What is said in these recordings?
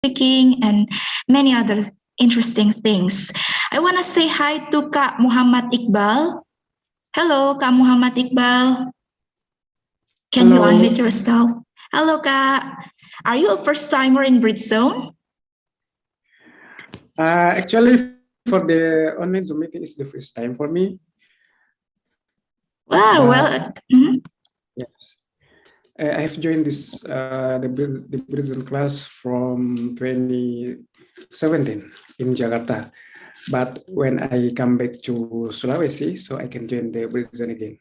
speaking, and many other interesting things. I want to say hi to Kak Muhammad Iqbal. Hello, Kak Muhammad Iqbal. Can you unmute yourself? Hello, Kak. Are you a first timer in Bridge Zone? Actually, for the online Zoom meeting is the first time for me. Wow, well. Yeah. I have joined this the Bridge class from 2017 in Jakarta. But when I come back to Sulawesi, so I can join the Bridge again.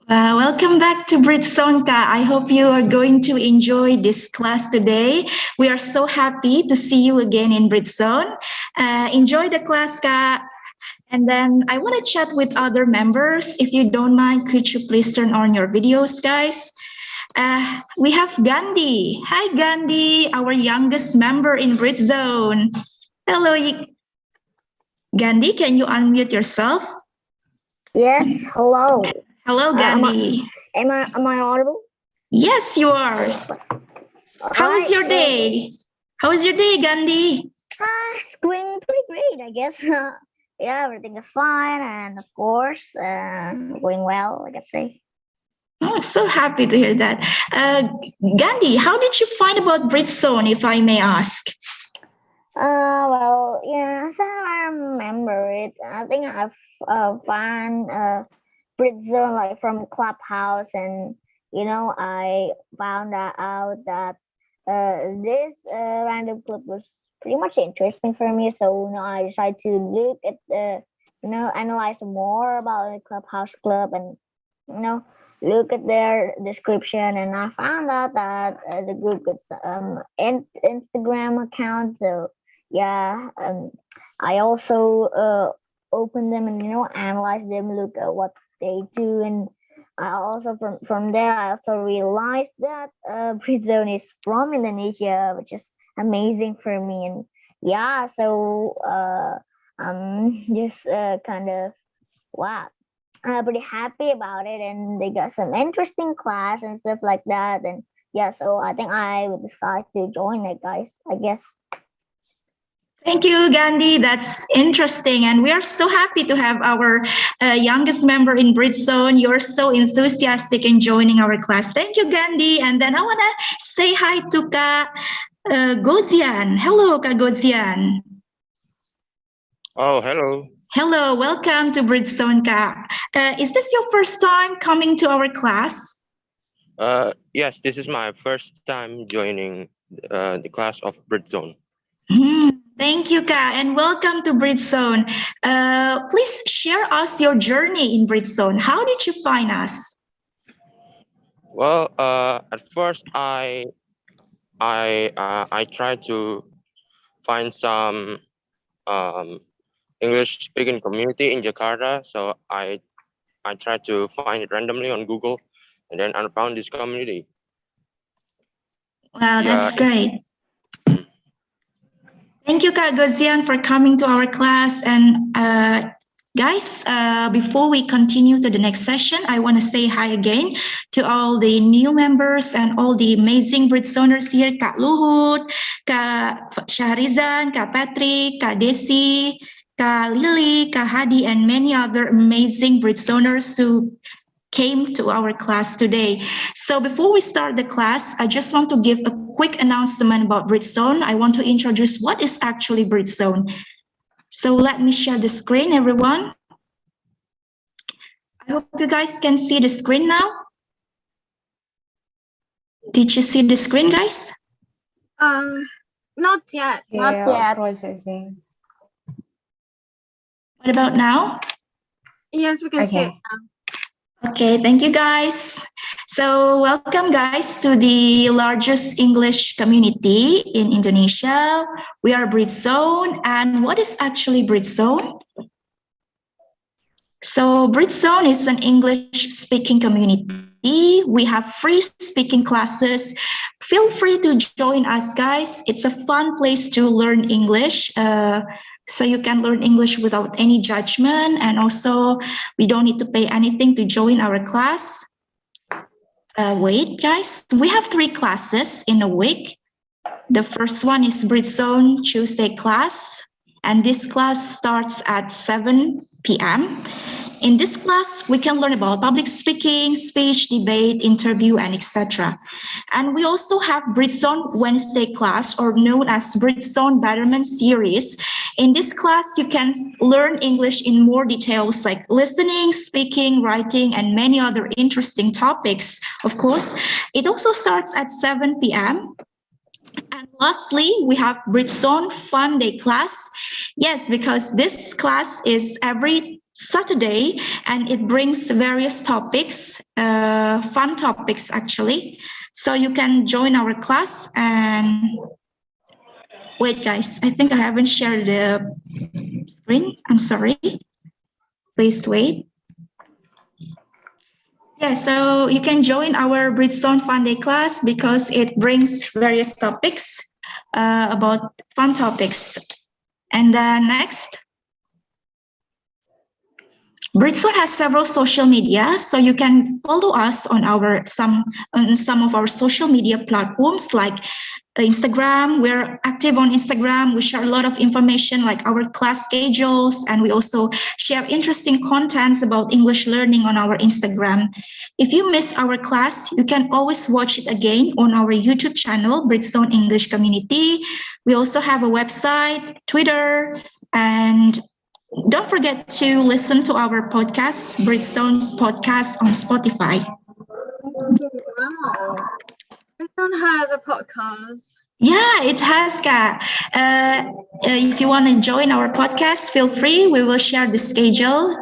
Welcome back to Bridge Zone, Kak. I hope you are going to enjoy this class today. We are so happy to see you again in Bridge Zone. Enjoy the class, Kak. And then I want to chat with other members. If you don't mind, could you please turn on your videos, guys? We have Gandhi. Hi, Gandhi, our youngest member in Bridge Zone. Hello, Gandhi, can you unmute yourself? Yes, hello. Hello, Gandhi. Am I audible? Yes, you are. How was your day? How was your day, Gandhi? It's going pretty great, I guess. Yeah, everything is fine, and of course, going well, I guess say. I'm so happy to hear that. Gandhi, how did you find about Bridge Zone, if I may ask? Well, yeah, so I remember it. I think I've found Bridge Zone like from Clubhouse, and I found out that this random clip was pretty much interesting for me. So I decided to look at the analyze more about the Clubhouse Club, and look at their description, and I found out that the group is Instagram account. So yeah, I also open them and analyze them, look at what they do, and I also from there I also realized that Bridge Zone is from Indonesia, which is amazing for me. And yeah, so I'm just kind of wow, pretty happy about it, and they got some interesting class and stuff like that. And yeah, so I think I would decide to join it, guys, I guess. Thank you, Gandhi. That's interesting. And we are so happy to have our youngest member in Bridge Zone. You're so enthusiastic in joining our class. Thank you, Gandhi. And then I want to say hi to Kak Gozian. Hello, Kak Gozian. Oh, hello. Hello, welcome to Bridge Zone, Kak. Is this your first time coming to our class? Yes, this is my first time joining the class of Bridge Zone. Thank you, Kak, and welcome to Bridge Zone. Please share us your journey in Bridge Zone. How did you find us? Well, at first I tried to find some English-speaking community in Jakarta, so I tried to find it randomly on Google, and then I found this community. Wow, that's great. Thank you, Kak Gozian, for coming to our class. And guys, before we continue to the next session, I want to say hi again to all the new members and all the amazing Bridge Zoners here. Kak Luhut, Kak Syahrizan, Kak Patrick, Kak Desi, Kak Lily, Kak Hadi, and many other amazing Bridge Zoners who came to our class today. So before we start the class, I just want to give a quick announcement about Bridge Zone. I want to introduce what is actually Bridge Zone. So let me share the screen, everyone. I hope you guys can see the screen now. Did you see the screen, guys? Not yet. Not yet. Processing. What about now? Yes, we can see it now. Okay, thank you guys. So welcome guys to the largest English community in Indonesia. We are Bridge Zone, and what is actually Bridge Zone? So Bridge Zone is an English speaking community. We have free speaking classes. Feel free to join us, guys. It's a fun place to learn English. So you can learn English without any judgment, and also we don't need to pay anything to join our class. Wait, guys, we have 3 classes in a week. The first one is Bridgezone Tuesday class, and this class starts at 7 p.m. In this class, we can learn about public speaking, speech, debate, interview, and etc. And we also have Bridgezone Wednesday class, or known as Bridgezone Betterment Series. In this class, you can learn English in more details like listening, speaking, writing, and many other interesting topics. Of course, it also starts at 7 p.m. And lastly, we have Bridgezone Fun Day class. Yes, because this class is every Saturday and it brings various topics, fun topics actually. So you can join our class and wait guys, I think I haven't shared the screen. I'm sorry. Please wait. Yeah, so you can join our Bridgestone Fun Day class because it brings various topics about fun topics. And then next, Bridgestone has several social media, so you can follow us on some of our social media platforms like Instagram. We're active on Instagram. We share a lot of information like our class schedules, and we also share interesting contents about English learning on our Instagram. If you miss our class, you can always watch it again on our YouTube channel, Bridgestone English Community. We also have a website, Twitter, and don't forget to listen to our podcast, Bridgestone's podcast on Spotify. Wow. Bridgezone has a podcast. Yeah, it has, Kak. If you want to join our podcast, feel free. We will share the schedule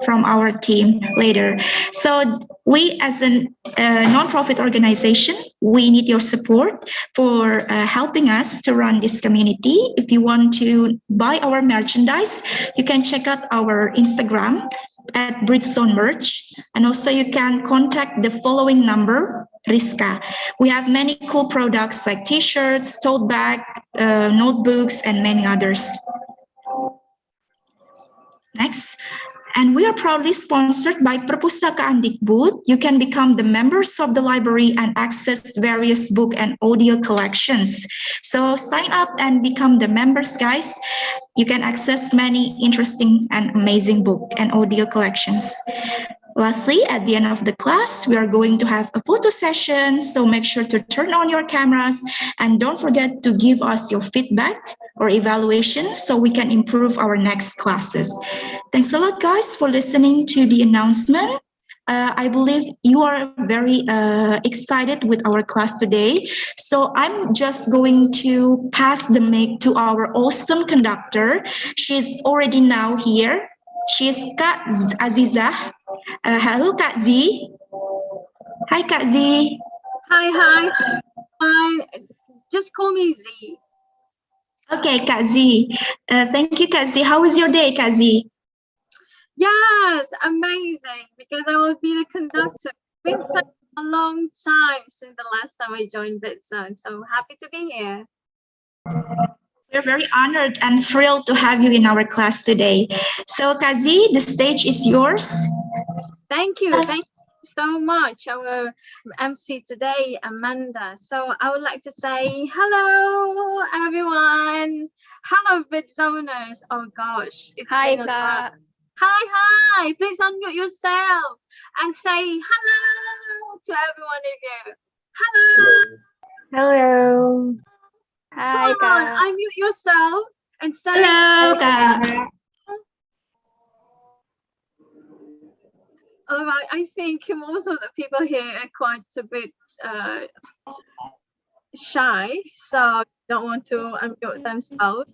from our team later. So we, as a non-profit organization, we need your support for helping us to run this community. If you want to buy our merchandise, you can check out our Instagram at Bridgestone Merch. And also you can contact the following number, Rizka. We have many cool products like t-shirts, tote bag, notebooks, and many others. Next. And we are proudly sponsored by Perpustakaan Dikbud. You can become the members of the library and access various book and audio collections. So sign up and become the members, guys. You can access many interesting and amazing book and audio collections. Lastly, at the end of the class, we are going to have a photo session, so make sure to turn on your cameras and don't forget to give us your feedback or evaluation so we can improve our next classes. Thanks a lot, guys, for listening to the announcement. I believe you are very excited with our class today. So I'm just going to pass the mic to our awesome conductor. She's already now here. She's Kak Azizah. Hello, Kak Z. Hi, Kak Z. Hi. Just call me Z. Okay, Kak Z. Thank you, Kak Z. How was your day, Kak Z? Yes, amazing, because I will be the conductor. It's been such a long time since the last time I joined Bridgezone, so happy to be here. We're very honored and thrilled to have you in our class today. So, Kak Z, the stage is yours. Thank you so much, our MC today, Amanda. So I would like to say hello, everyone. Hello, Bridgezoners. Oh gosh, it's Hi, been a Kak. while. Hi. Please unmute yourself and say hello to everyone of you. Hello. Hello. Hi, Come on, Kak. unmute yourself and say Hello, Kak. all right. I think most of the people here are quite a bit shy, so don't want to unmute themselves.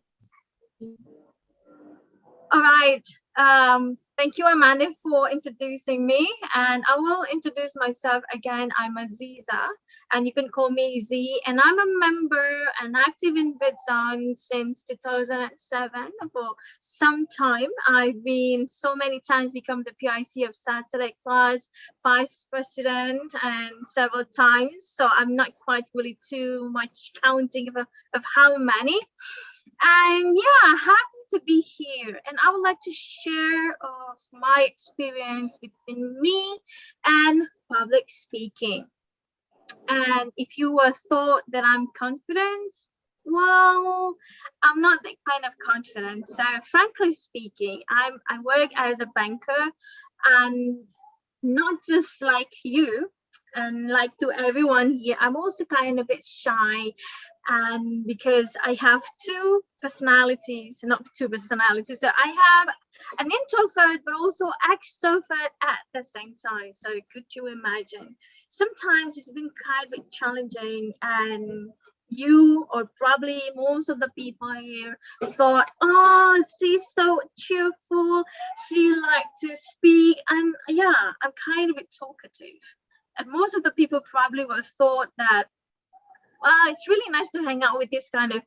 All right. Thank you, Amanda, for introducing me. And I will introduce myself again. I'm Azizah, and you can call me Z. And I'm a member and active in Bridgezone since 2007. For some time, I've been so many times become the PIC of Saturday class, vice president, and several times. So I'm not quite really too much counting of how many. And yeah, happy to be here, and I would like to share of my experience between me and public speaking. And if you were thought that I'm confident, well, I'm not that kind of confident. So frankly speaking, I work as a banker, and not just like you and like to everyone here, I'm also kind of a bit shy. And because I have two personalities, not two personalities, so I have an introvert but also extrovert at the same time. So could you imagine? Sometimes it's been kind of a bit challenging, and you or probably most of the people here thought, oh, she's so cheerful, she like to speak, and yeah, I'm kind of a bit talkative. And most of the people probably were thought that, well, it's really nice to hang out with this kind of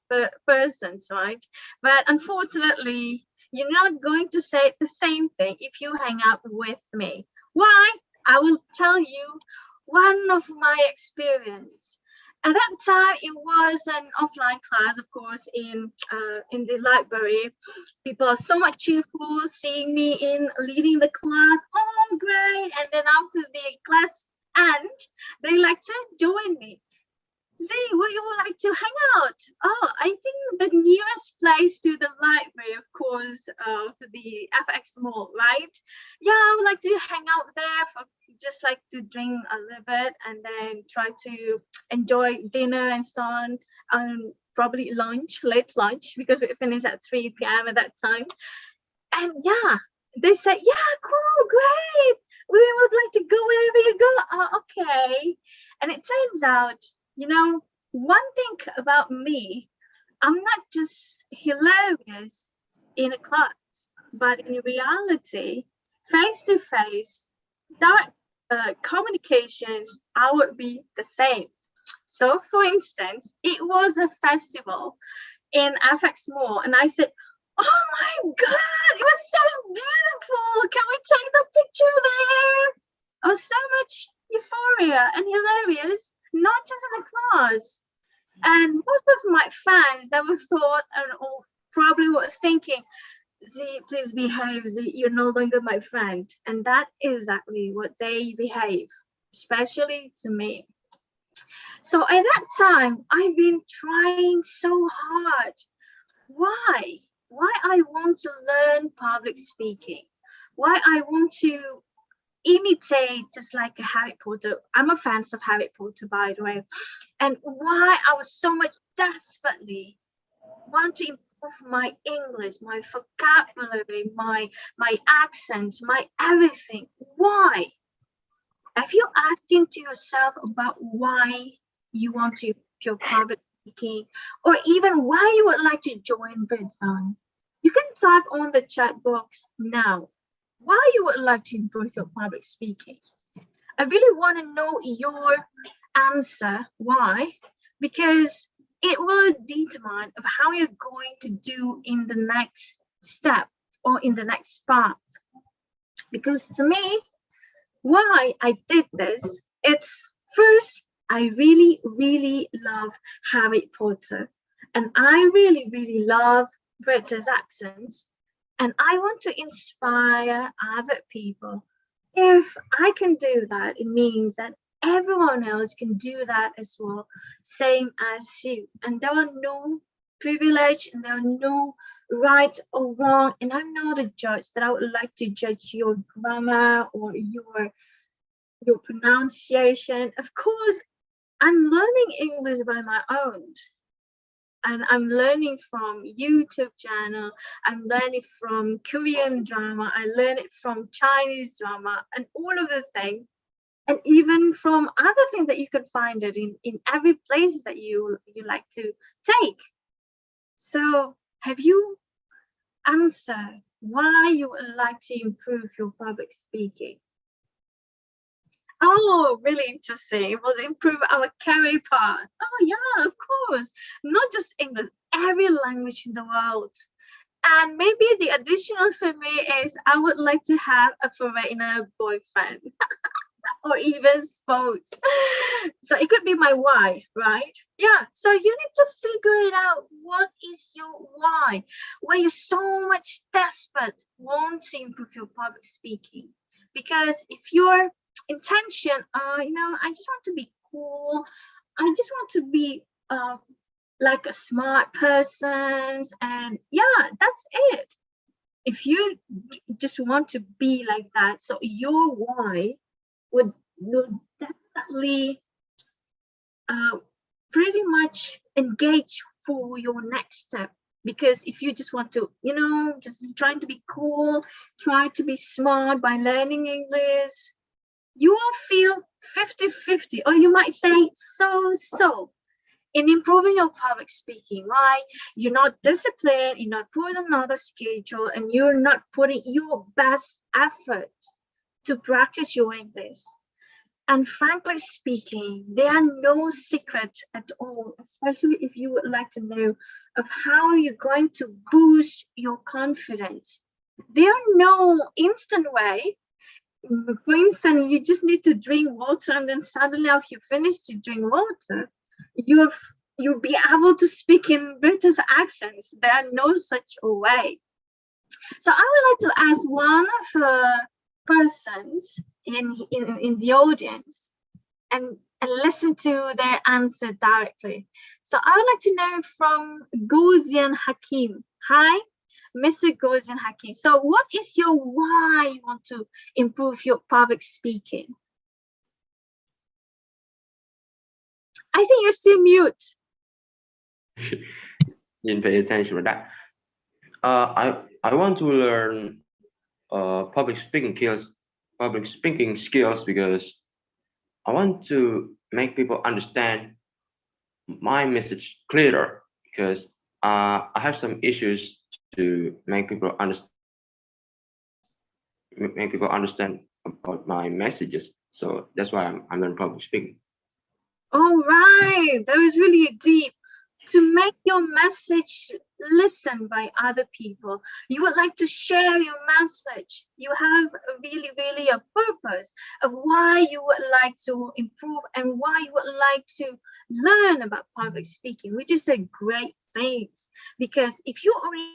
persons, right? But unfortunately, you're not going to say the same thing if you hang out with me. Why? I will tell you one of my experience. At that time, it was an offline class, of course, in the library. People are so much cheerful, seeing me in leading the class. Oh, great! And then after the class end, they like to join me. Zee, would you like to hang out? Oh, I think the nearest place to the library, of course, for the FX Mall, right? Yeah, I would like to hang out there for just like to drink a little bit and then try to enjoy dinner and so on. Probably lunch, late lunch, because we finished at 3 p.m. at that time. And yeah, they said, yeah, cool, great. We would like to go wherever you go. Oh, okay. And it turns out, you know, one thing about me, I'm not just hilarious in a class, but in reality, face to face, direct communications, I would be the same. So, for instance, it was a festival in FX Mall, and I said, oh my God, it was so beautiful. Can we take the picture there? Oh, so much euphoria and hilarious, not just in the class. And most of my friends that were thought and or probably were thinking, Z, please behave, Z, you're no longer my friend. And that is exactly what they behave, especially to me. So at that time, I've been trying so hard. Why? Why I want to learn public speaking? Why I want to imitate just like a Harry Potter. I'm a fan of Harry Potter, by the way. And why I was so much desperately want to improve my English, my vocabulary, my accent, my everything. Why? Have you asking to yourself about why you want to improve your public speaking, or even why you would like to join Bridgetown? You can type on the chat box now why you would like to improve your public speaking. I really want to know your answer. Why? Because it will determine of how you're going to do in the next step or in the next path. Because to me, why I did this, it's first, I really, really love Harry Potter. And I really, really love British accents. And I want to inspire other people. If I can do that, it means that everyone else can do that as well, same as you. And there are no privilege and there are no right or wrong. And I'm not a judge that I would like to judge your grammar or your pronunciation. Of course, I'm learning English by my own. And I'm learning from YouTube channel, I'm learning from Korean drama, I learn it from Chinese drama and all of the things. And even from other things that you can find it in every place that you like to take. So have you answered why you would like to improve your public speaking? Oh, really interesting. It will improve our career path. Oh, yeah, of course. Not just English, every language in the world. And maybe the additional for me is I would like to have a foreigner boyfriend or even spouse. So it could be my why, right? Yeah. So you need to figure it out. What is your why? Why you're so much desperate want to improve your public speaking? Because if your intention, I just want to be cool. I just want to be like a smart person, and yeah, that's it. If you just want to be like that, so your why would definitely pretty much engage for your next step. Because if you just want to, you know, just trying to be cool, try to be smart by learning English, you will feel 50-50, or you might say so in improving your public speaking, right? You're not disciplined, you're not putting another schedule, and you're not putting your best effort to practice your English. And frankly speaking, there are no secrets at all, especially if you would like to know of how you're going to boost your confidence. There are no instant way. For instance, you just need to drink water, and then suddenly after you finish to drink water, you'll be able to speak in British accents. There are no such way. So I would like to ask one of the persons in the audience and listen to their answer directly. So I would like to know from Gauzian Hakim. Hi, Mr. Gauzian Hakim. So what is your why you want to improve your public speaking? I think you're still mute. Didn't pay attention to that. I want to learn public speaking skills because I want to make people understand my message clearer, because I have some issues to make people understand about my messages. So that's why I'm learning public speaking. All right, that was really deep. To make your message listened by other people, you would like to share your message. You have really a purpose of why you would like to improve and why you would like to learn about public speaking, which is a great thing. Because if you already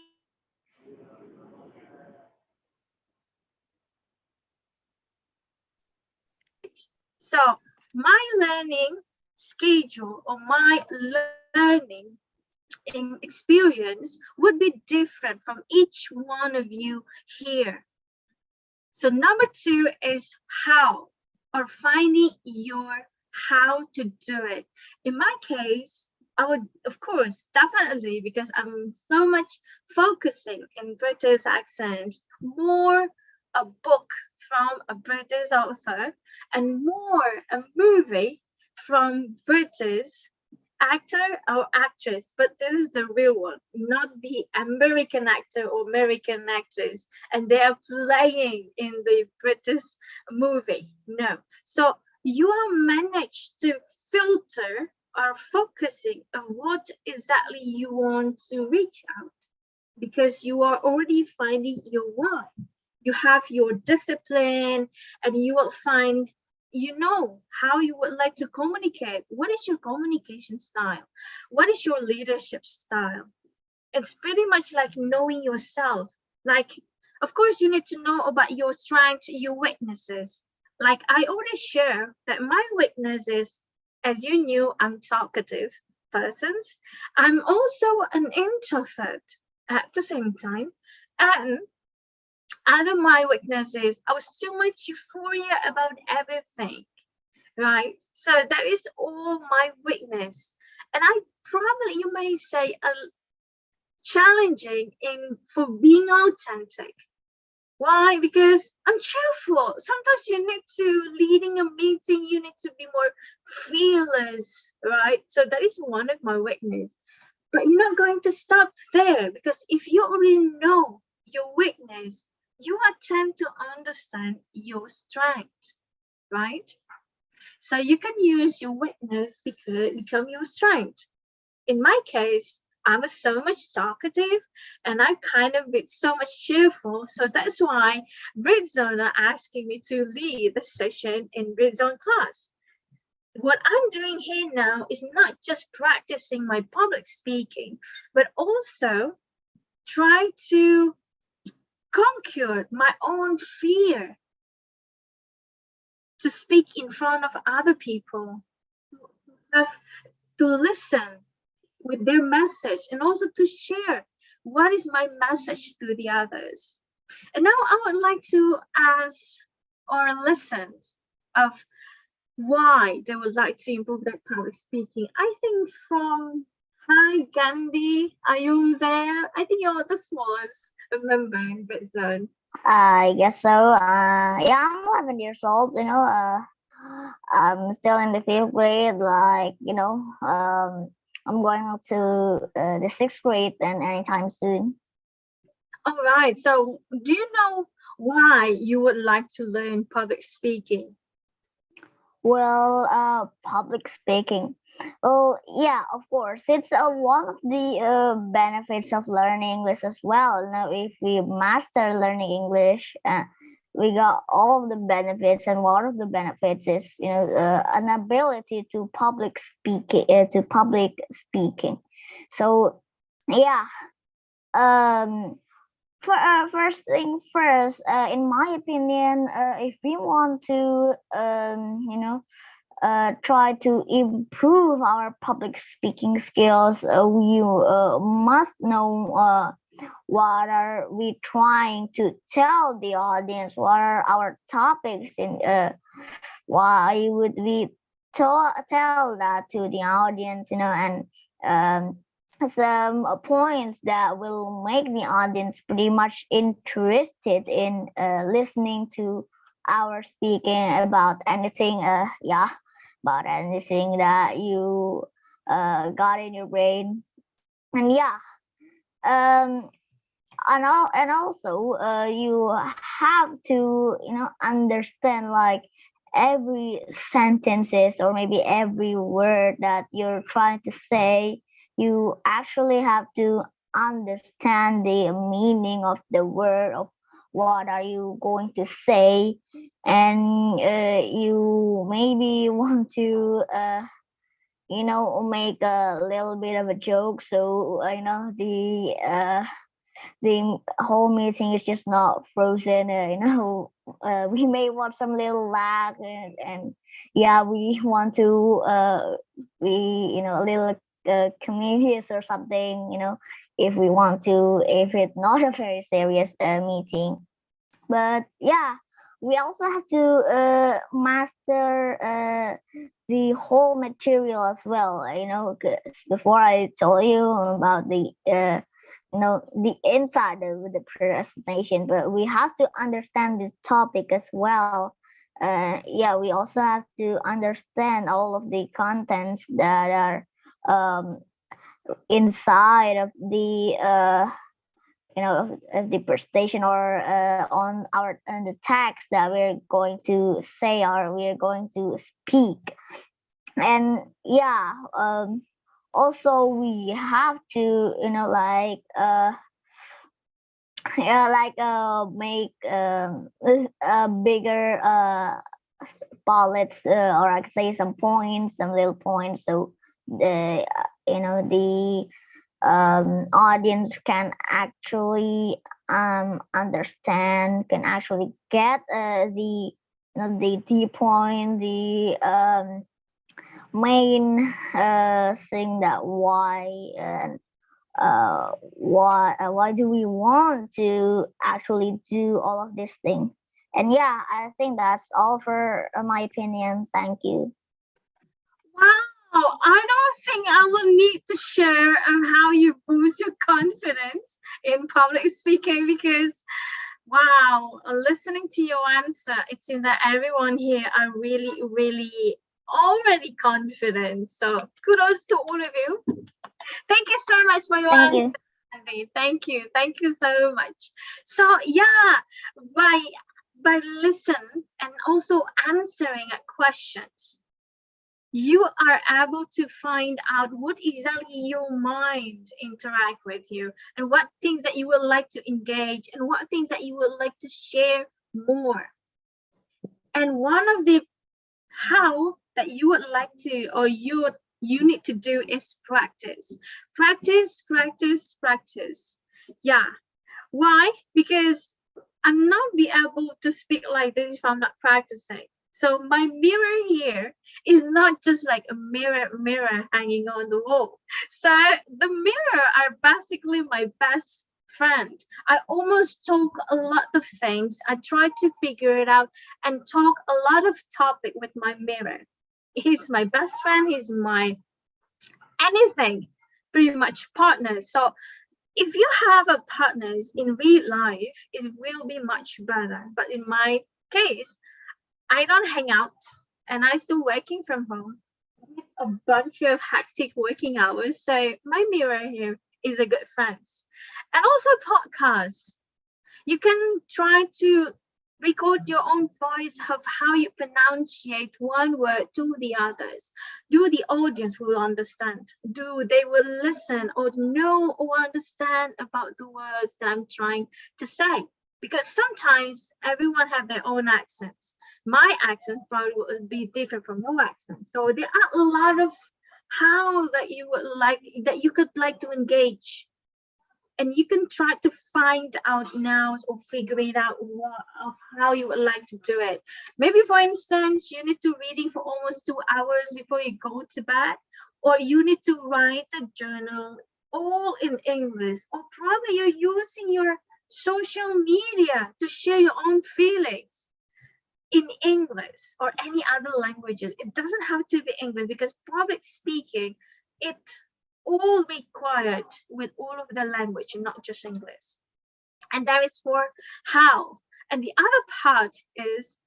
so my learning schedule or my learning experience would be different from each one of you here. So number 2 is how, or finding your how to do it. In my case, I would, of course, definitely, because I'm so much focusing in British accents, more a book from a British author and more a movie from British actor or actress, but this is the real one, not the American actor or American actress, and they are playing in the British movie. No. So you are managed to filter or focusing of what exactly you want to reach out, because you are already finding your why. You have your discipline, and you will find, you know, how you would like to communicate. What is your communication style? What is your leadership style? It's pretty much like knowing yourself. Like, of course, you need to know about your strengths, your weaknesses. Like I already share that my weakness is, as you knew, I'm talkative persons. I'm also an introvert at the same time. And other my weaknesses, I was too much euphoria about everything, right? So that is all my weakness. And I probably, you may say, challenging for being authentic. Why? Because I'm cheerful. Sometimes you need to, leading a meeting, you need to be more fearless, right? So that is one of my weaknesses. But you're not going to stop there, because if you already know your weakness, you attempt to understand your strength, right? So you can use your weakness become your strength. In my case, I'm so much talkative and I kind of bit so much cheerful. So that's why Red Zone are asking me to lead the session in Red Zone class. What I'm doing here now is not just practicing my public speaking, but also try to conquer my own fear to speak in front of other people. have to listen with their message and also to share what is my message to the others. And now I would like to ask or listen of why they would like to improve their public speaking. I think from Hi Gandhi, are you there? I think you're the smallest member in Red Zone. I guess so. Yeah, I'm 11 years old. I'm still in the 5th grade. I'm going to the 6th grade and anytime soon. All right. So, do you know why you would like to learn public speaking? Well, public speaking. Oh, yeah, of course. It's one of the benefits of learning English as well. Now, if we master learning English, we got all of the benefits, and one of the benefits is, an ability to public speaking. So, yeah. First thing first, in my opinion, if we want to, try to improve our public speaking skills, we must know what are we trying to tell the audience, what are our topics, and why would we tell that to the audience, and some points that will make the audience pretty much interested in listening to our speaking about anything, about anything that you got in your brain. And yeah, um and also you have to understand, like, every sentences or maybe every word that you're trying to say. You actually have to understand the meaning of the word, of what are you going to say. And you maybe want to make a little bit of a joke, so the whole meeting is just not frozen. We may want some little lag, and yeah, we want to be a little comedians or something. If we want to, if it's not a very serious meeting. But yeah, we also have to master the whole material as well. 'Cause before I told you about the inside of the presentation, but we have to understand this topic as well. Yeah, we also have to understand all of the contents that are inside of the of the presentation, or on the text that we're going to say or we're going to speak. And yeah, also we have to make a bigger bullets, or I could say some points, some little points, so the audience can actually understand, can actually get the point, the main thing, that why do we want to actually do all of this thing. And yeah, I think that's all for my opinion. Thank you. Wow, I don't think I will need to share how you boost your confidence in public speaking, because wow, listening to your answer, it seems that everyone here are really, really already confident. So kudos to all of you. Thank you so much for your Thank answer. you. Andy. Thank you so much. So yeah, by listen and also answering questions, you are able to find out what exactly your mind interact with you, and what things that you would like to engage, and what things that you would like to share more. And one of the how that you would like to, or you need to do, is practice. Practice. Yeah. Why? Because I'm not be able to speak like this if I'm not practicing. So my mirror here is not just like a mirror hanging on the wall. So the mirror are basically my best friend. I almost talk a lot of things. I try to figure it out and talk a lot of topic with my mirror. He's my best friend. He's my anything, pretty much partner. So if you have a partners in real life, it will be much better. But in my case, I don't hang out and I still working from home. A bunch of hectic working hours. So my mirror here is a good friend. And also podcasts. You can try to record your own voice of how you pronunciate one word to the others. Do the audience will understand? Do they will listen or know or understand about the words that I'm trying to say? Because sometimes everyone have their own accents. My accent probably will be different from your accent. So there are a lot of how that you would like that you could like to engage. And you can try to find out now or figure it out of how you would like to do it. Maybe, for instance, you need to reading for almost 2 hours before you go to bed, or you need to write a journal all in English, or probably you're using your social media to share your own feelings in English or any other languages. It doesn't have to be English because public speaking, it all required with all of the language, not just English. And that is for how. And the other part is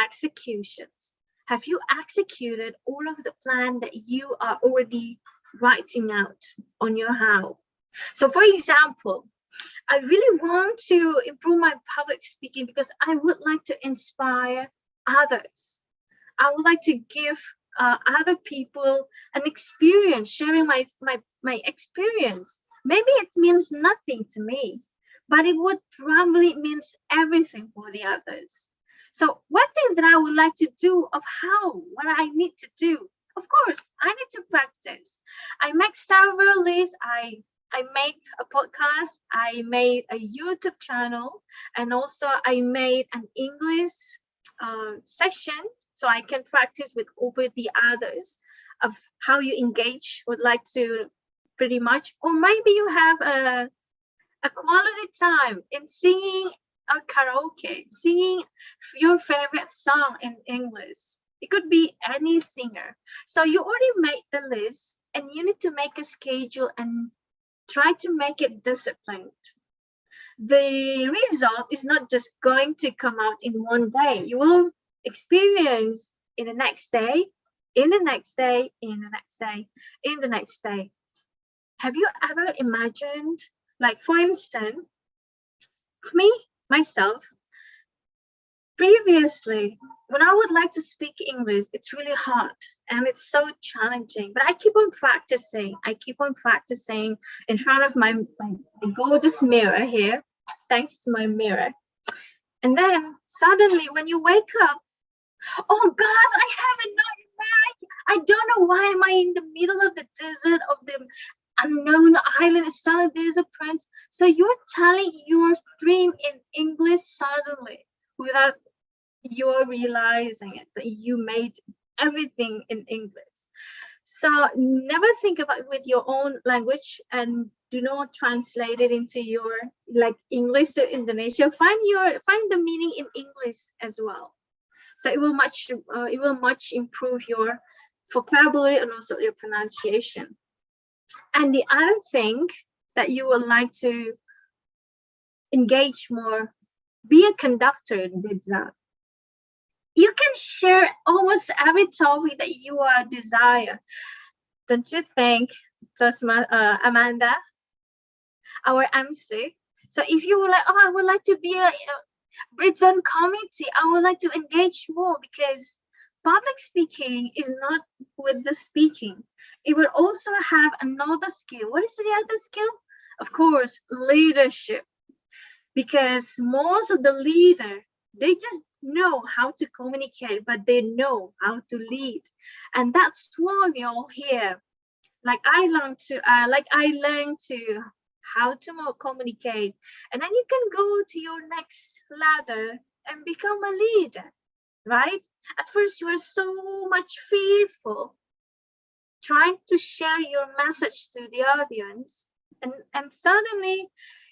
executions. Have you executed all of the plan that you are already writing out on your how? So for example, I really want to improve my public speaking because I would like to inspire others. I would like to give other people an experience, sharing my experience. Maybe it means nothing to me, but it would probably means everything for the others. So what things that I would like to do of how, what I need to do? Of course, I need to practice. I make several lists. I make a podcast. I made a YouTube channel, and also I made an English session so I can practice with over the others of how you engage, would like to pretty much, or maybe you have a quality time in singing a karaoke, singing your favorite song in English. It could be any singer. So you already made the list and you need to make a schedule and try to make it disciplined. The result is not just going to come out in one day. You will experience in the next day, in the next day, in the next day, in the next day. Have you ever imagined, like for instance, me, myself, previously, when I would like to speak English, it's really hard and it's so challenging, but I keep on practicing. I keep on practicing in front of my gorgeous mirror here, thanks to my mirror. And then suddenly when you wake up, oh gosh, I have a nightmare. I don't know why am I in the middle of the desert of the unknown island. Suddenly there's a prince. So you're telling your dream in English suddenly without you're realizing it, that you made everything in English. So never think about it with your own language and do not translate it into your like English to Indonesia. Find the meaning in English as well. So it will much improve your vocabulary and also your pronunciation. And the other thing that you would like to engage more, be a conductor with that. You can share almost every topic that you are desire. Don't you think, Amanda, our MC? So if you would like, oh, I would like to be a Britain committee, I would like to engage more because public speaking is not with the speaking. It will also have another skill. What is the other skill? Of course, leadership. Because most of the leader, they just know how to communicate, but they know how to lead. And that's why we all here. Like I learned to how to more communicate. And then you can go to your next ladder and become a leader, right? At first, you are so much fearful, trying to share your message to the audience, and suddenly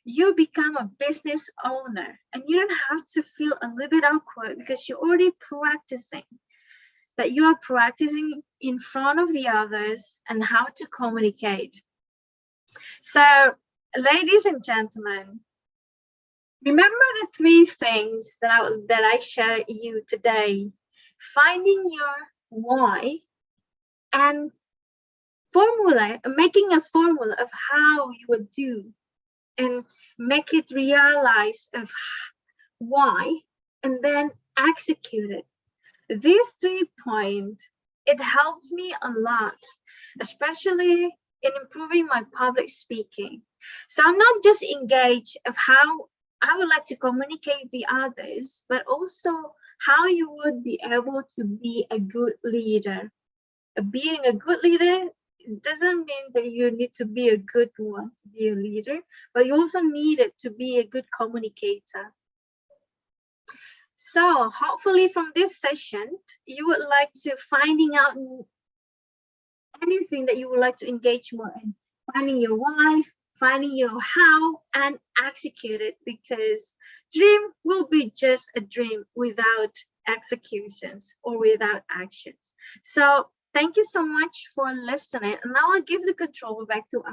you become a business owner, and you don't have to feel a little bit awkward because you're already practicing, that you are practicing in front of the others and how to communicate. So, ladies and gentlemen, remember the 3 things that I share you today: finding your why, and making a formula of how you would do, and make it realize of why, and then execute it. These 3 points, it helped me a lot, especially in improving my public speaking. So I'm not just engaged of how I would like to communicate with the others, but also how you would be able to be a good leader. Being a good leader doesn't mean that you need to be a good one to be a leader, but you also need it to be a good communicator. So hopefully from this session, you would like to finding out anything that you would like to engage more in, finding your why, finding your how, and execute it, because dream will be just a dream without executions or without actions. So thank you so much for listening, and now I'll give the control back to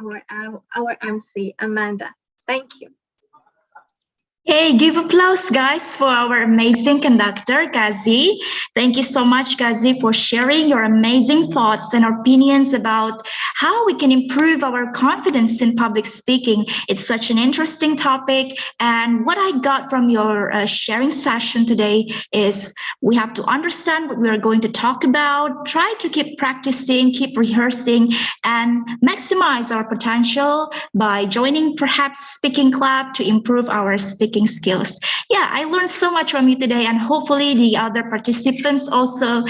our MC, Amanda. Thank you. Hey, give applause, guys, for our amazing conductor, Kazi. Thank you so much, Kazi, for sharing your amazing thoughts and opinions about how we can improve our confidence in public speaking. It's such an interesting topic. And what I got from your sharing session today is we have to understand what we are going to talk about, try to keep practicing, keep rehearsing, and maximize our potential by joining perhaps speaking club to improve our speaking skills. Yeah, I learned so much from you today, and hopefully the other participants also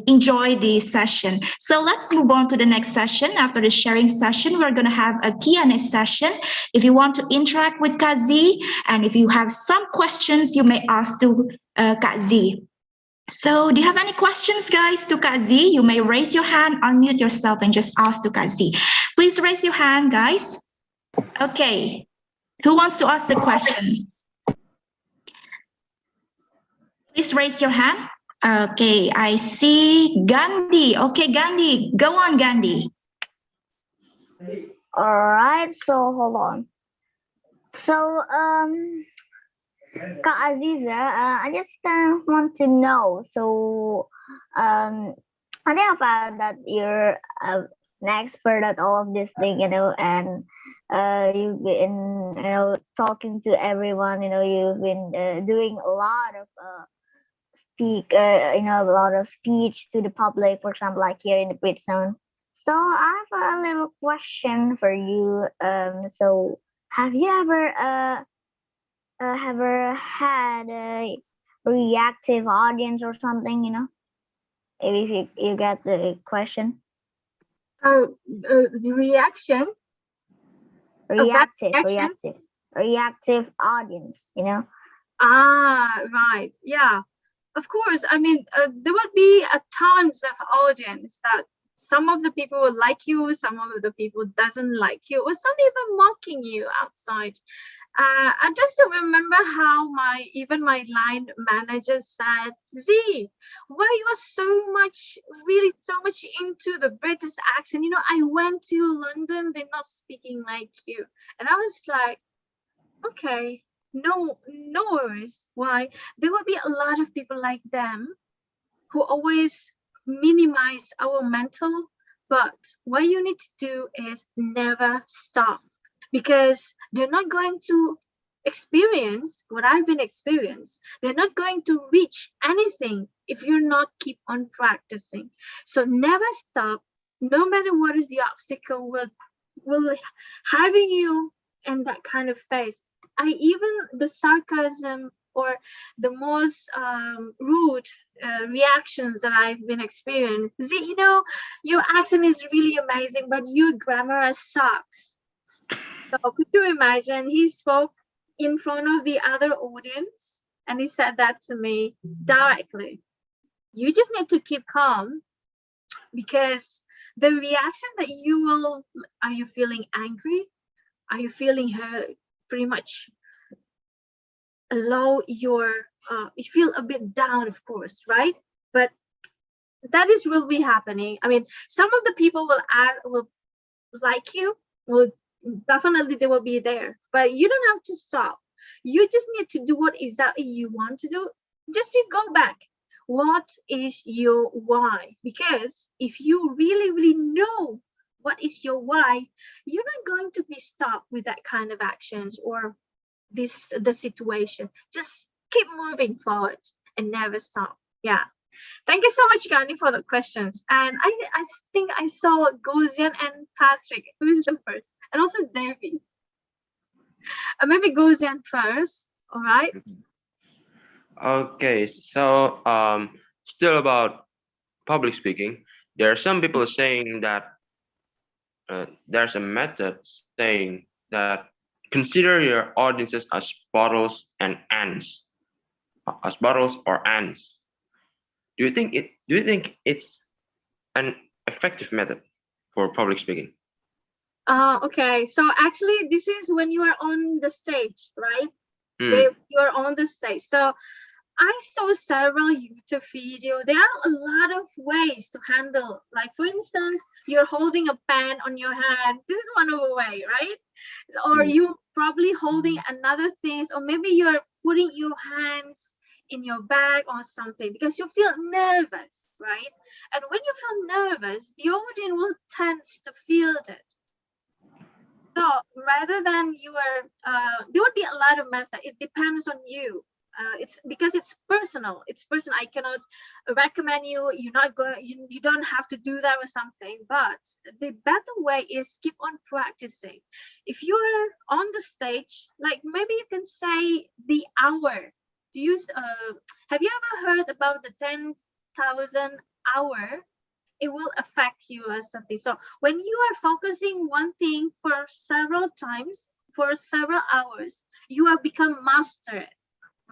enjoy the session. So let's move on to the next session. After the sharing session, we're going to have a Q&A session. If you want to interact with Kazi, and if you have some questions, you may ask to Kazi. So do you have any questions, guys, to Kazi? You may raise your hand, unmute yourself, and just ask to Kazi. Please raise your hand, guys. Okay. Who wants to ask the question? Please raise your hand. Okay, I see Gandhi. Okay, Gandhi, go on, Gandhi. All right, so hold on. So, Kak Azizah, I just want to know. So, I think I found that you're an expert at all of this thing, and you've been, talking to everyone. You've been doing a lot of a lot of speech to the public, for example, like here in the Bridge Zone. So I have a little question for you. So have you ever had a reactive audience or something? Maybe if you get the question. The reaction. Reactive audience. Right. Yeah. Of course, I mean, there would be tons of audience that some of the people will like you, some of the people doesn't like you, or some even mocking you outside. I just remember how even my line manager said, Z, why you are really so much into the British accent? I went to London, they're not speaking like you. And I was like, okay. No worries. Why? There will be a lot of people like them who always minimize our mental, but what you need to do is never stop, because they're not going to experience what I've been experiencing. They're not going to reach anything if you're not keep on practicing. So never stop, no matter what is the obstacle will having you in that kind of phase. The sarcasm or the most rude reactions that I've been experiencing. Your accent is really amazing, but your grammar sucks. So could you imagine? He spoke in front of the other audience, and he said that to me directly. You just need to keep calm, because the reaction that you will, are you feeling angry? Are you feeling hurt? Pretty much allow your, you feel a bit down, of course, right? But that is will be happening. I mean, some of the people will like you, will definitely they will be there, but you don't have to stop. You just need to do what exactly you want to do. Just you go back. What is your why? Because if you really know what is your why, you're not going to be stopped with that kind of actions or the situation. Just keep moving forward and never stop. Yeah. Thank you so much, Gandhi, for the questions. And I think I saw Gozian and Patrick. Who is the first? And also Devi. Maybe Gozian first. All right. Okay, so still about public speaking, there are some people saying that there's a method saying that consider your audiences as bottles and ants, as bottles or ants. Do you think it's an effective method for public speaking? Okay, so actually this is when you are on the stage, right? You're on the stage. So I saw several YouTube videos. There are a lot of ways to handle, like for instance, you're holding a pen on your hand. This is one of the way, right? Or you probably holding another things, or maybe you're putting your hands in your bag or something because you feel nervous, right? And when you feel nervous, the audience will tend to feel it. So rather than there would be a lot of method. It depends on you. It's because it's personal. It's personal. I cannot recommend you. You're not going. You don't have to do that or something. But the better way is keep on practicing. If you're on the stage, like maybe you can say the hour. To use. Have you ever heard about the 10,000 hour? It will affect you as something. So when you are focusing one thing for several times, for several hours, you have become master,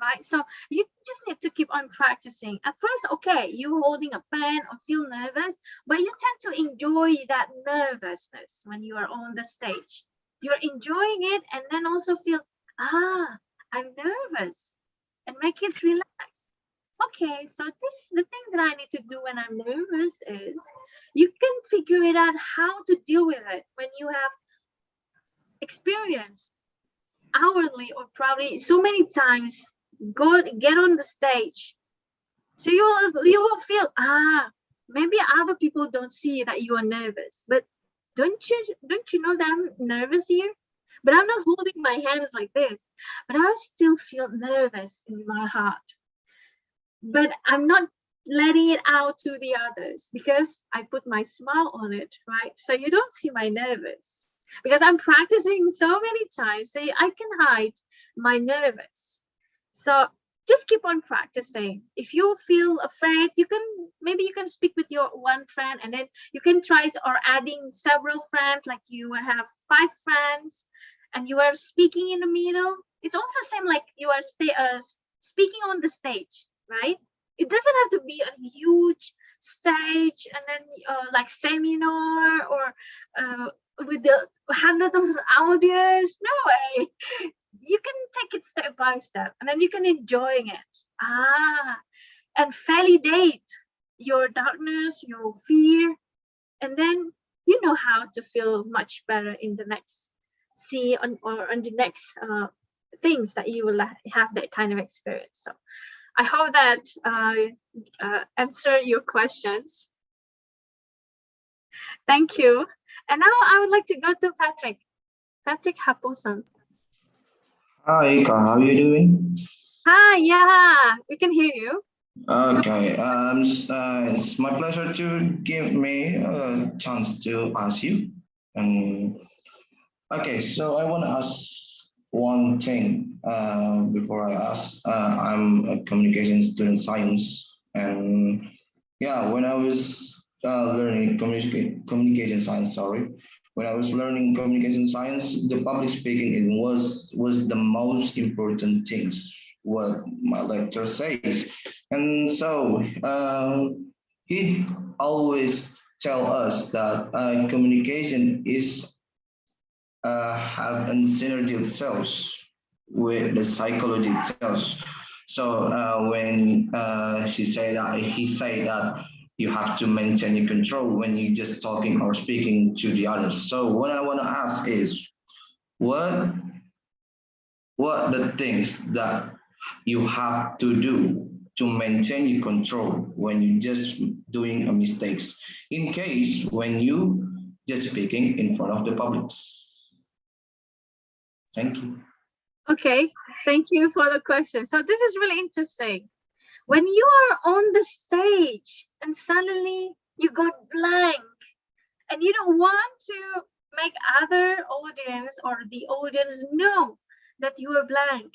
right? So you just need to keep on practicing. At first, okay, you holding a pen or feel nervous, but you tend to enjoy that nervousness when you are on the stage. You're enjoying it and then also feel, I'm nervous, and make it relax. Okay, so the things that I need to do when I'm nervous is you can figure it out how to deal with it when you have experience hourly or probably so many times get on the stage. So you will feel, maybe other people don't see that you are nervous, but don't you know that I'm nervous here? But I'm not holding my hands like this, but I still feel nervous in my heart. But I'm not letting it out to the others because I put my smile on it, right? So you don't see my nervous because I'm practicing so many times. So I can hide my nervous. So just keep on practicing. If you feel afraid, you can speak with your one friend, and then you can try or adding several friends, like you have 5 friends and you are speaking in the middle. It's also same like you are speaking on the stage, right? It doesn't have to be a huge stage and then like seminar or with the hundred of audience. No way. You can take it step by step and then you can enjoying it. And validate your darkness, your fear, and then you know how to feel much better in the next on the next things that you will have that kind of experience. So I hope that answer your questions. Thank you. And now I would like to go to Patrick. Patrick Haposan. Hi, Ika, how are you doing? Hi, yeah, we can hear you. Okay, it's my pleasure to give me a chance to ask you. Okay, so I want to ask one thing before I ask. I'm a communication student science, and yeah, when I was learning communication science, when I was learning communication science, the public speaking was the most important things what my lecturer says, And so he always tell us that communication is have a synergy itself with the psychology itself. So when he say that you have to maintain your control when you just talking or speaking to the others. So what I want to ask is what the things that you have to do to maintain your control when you just doing a mistakes in case when you just speaking in front of the public. Thank you. Okay, thank you for the question. So this is really interesting. When you are on the stage and suddenly you got blank and you don't want to make other audience or the audience know that you are blank.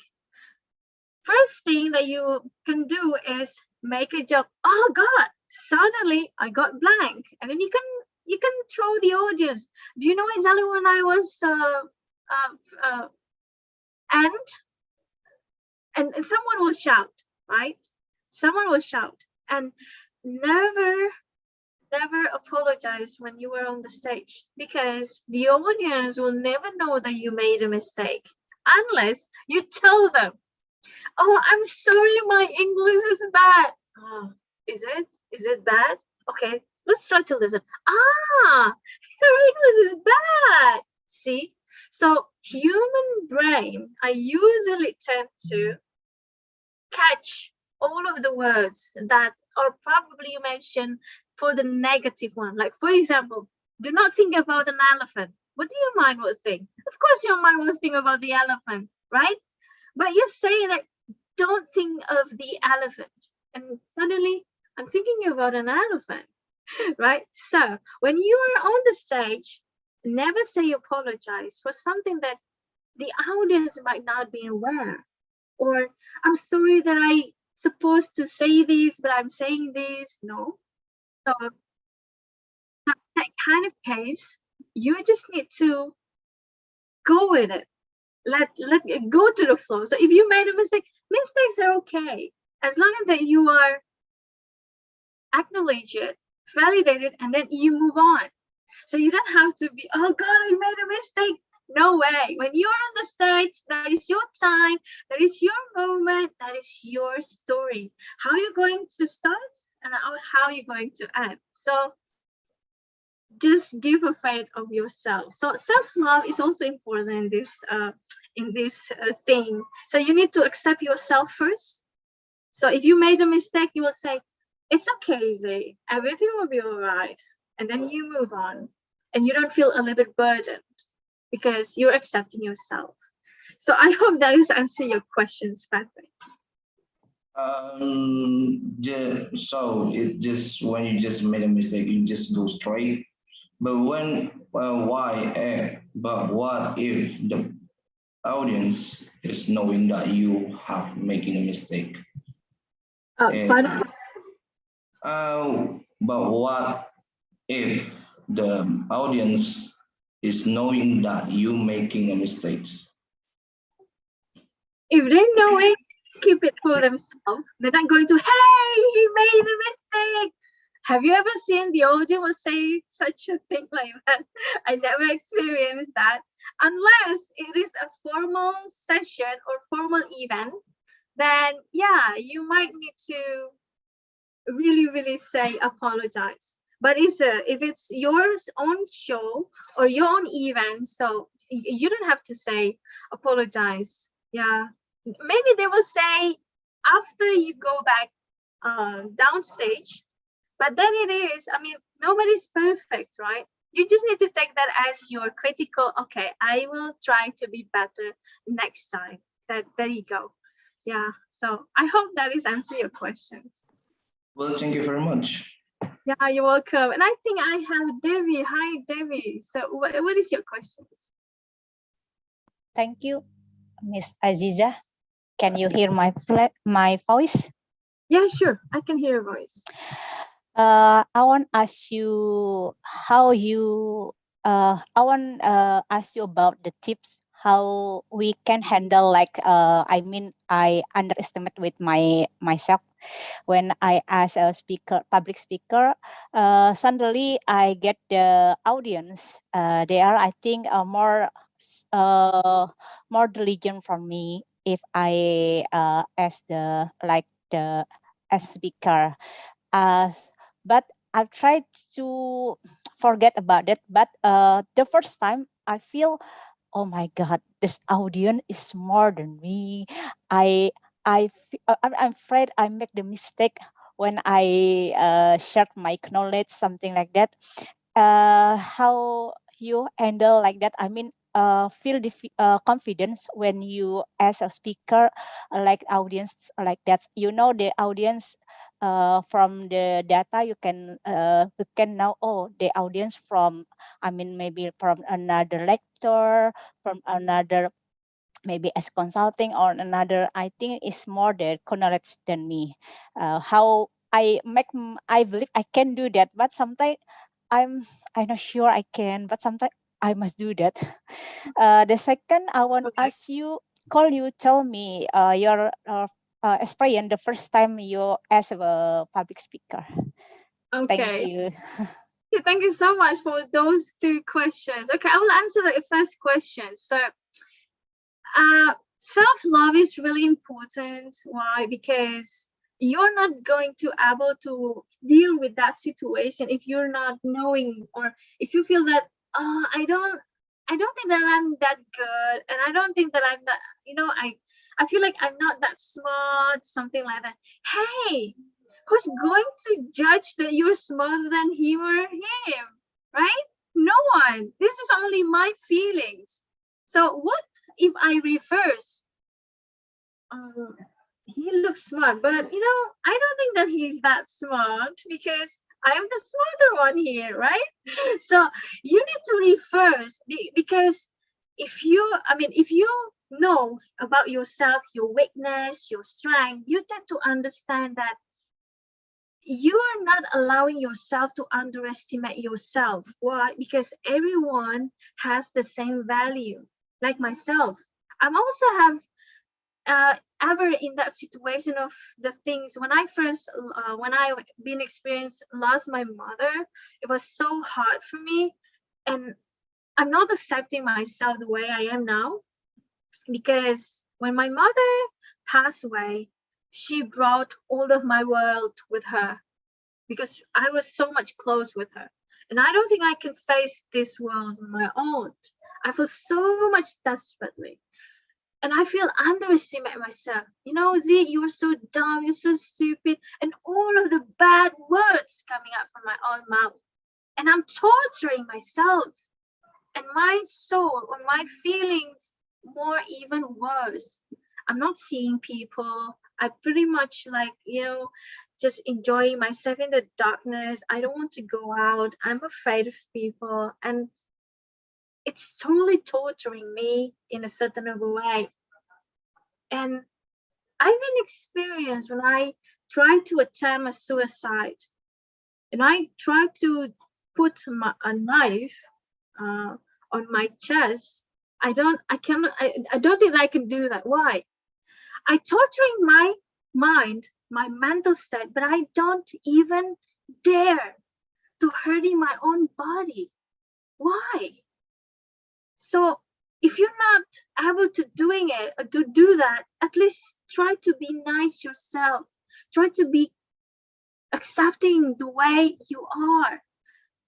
First thing that you can do is make a joke. Oh God, suddenly I got blank. And then you can throw the audience. Do you know exactly when I was and someone will shout, right? Someone will shout. And never apologize when you were on the stage, because the audience will never know that you made a mistake unless you tell them, oh, I'm sorry, my English is bad. Oh, is it bad? Okay, let's try to listen. Ah, your English is bad. See, so human brain, I usually tend to catch all of the words that are probably you mentioned for the negative one. Like, for example, do not think about an elephant. What do your mind will think? Of course, your mind will think about the elephant, right? But you say that, don't think of the elephant. And suddenly, I'm thinking about an elephant, right? So when you are on the stage, never say apologize for something that the audience might not be aware. Or, I'm sorry that I supposed to say this, but I'm saying this. No. So that kind of case, you just need to go with it. Let it go to the flow. So if you made a mistake, mistakes are okay. As long as that you are acknowledge it, validate it, and then you move on. So you don't have to be, oh God, I made a mistake. No way. When you're on the stage, that is your time, that is your moment, that is your story. How are you going to start and how are you going to end? So just give a faith of yourself. So self-love is also important in this thing. So you need to accept yourself first. So if you made a mistake, you will say, it's okay, Zay. Everything will be all right. And then you move on. And you don't feel a little bit burdened because you're accepting yourself. So I hope that is answer your questions, Patrick. So it just when you just made a mistake, you just go straight. But when why? But what if the audience is knowing that you have making a mistake? Pardon? But what if the audience is knowing that you making a mistake? If they know it, keep it for themselves. They're not going to, hey, he made a mistake. Have you ever seen the audience say such a thing like that? I never experienced that. Unless it is a formal session or formal event, then yeah, you might need to really say apologize. But if it's your own show or your own event, so you don't have to say apologize. Yeah, maybe they will say after you go back downstage. But then it is, I mean, nobody's perfect, right? You just need to take that as your critical, okay, I will try to be better next time. There you go. Yeah, so I hope that is answer your questions. Well, thank you very much. Yeah, you're welcome. And I think I have Devi. Hi, Devi. So what is your questions? Thank you, Miss Azizah. Can you hear my voice? Yeah, sure. I can hear your voice. I want to ask you how you. I want ask you about the tips how we can handle I underestimate with myself When I as a speaker, public speaker, suddenly I get the audience. They are, I think, more diligent from me if I as the as speaker. But I've tried to forget about it. But the first time I feel, oh my God, this audience is more than me. I'm afraid I make the mistake when I share my knowledge, something like that. How you handle like that? I mean, feel the confidence when you as a speaker, like audience like that. You know the audience. From the data you can know, oh, the audience from, I mean, maybe from another lecture, from another, maybe as consulting or another, I think is more the knowledge than me. How I believe I can do that, but sometimes I'm not sure I can, but sometimes I must do that. The second I want Okay. ask you, could you tell me your experience the first time you as a public speaker? Thank Okay. you. Yeah, thank you so much for those two questions. Okay, I will answer the first question. So, self-love is really important. Why? Because you're not going to able to deal with that situation if you're not knowing, or if you feel that, oh, I don't think that I'm that good, and I don't think that I'm that, I feel like I'm not that smart, something like that. Hey, who's going to judge that you're smarter than him or him, right? No one. This is only my feelings. So what if I reverse? He looks smart, but I don't think that he's that smart because I'm the smarter one here, right? So you need to reverse because if you know about yourself, your weakness, your strength, you tend to understand that you are not allowing yourself to underestimate yourself. Why? Because everyone has the same value. Like myself, I'm also ever in that situation of the things when I first when I been experienced lost my mother. It was so hard for me, and I'm not accepting myself the way I am now, because when my mother passed away, she brought all of my world with her, because I was so much close with her. And I don't think I can face this world on my own. I feel so much desperately. And I feel underestimate myself. Z, you're so dumb, you're so stupid, and all of the bad words coming out from my own mouth. And I'm torturing myself and my soul or my feelings more, even worse. I'm not seeing people. I pretty much just enjoying myself in the darkness. I don't want to go out. I'm afraid of people. And it's totally torturing me in a certain way. And I've been experienced when I tried to attempt a suicide, and I tried to put a knife on my chest. I don't think I can do that. Why? I torturing my mind, my mental state, but I don't even dare to hurting my own body. Why? So if you're not able to doing it or to do that, at least try to be nice yourself. Try to be accepting the way you are.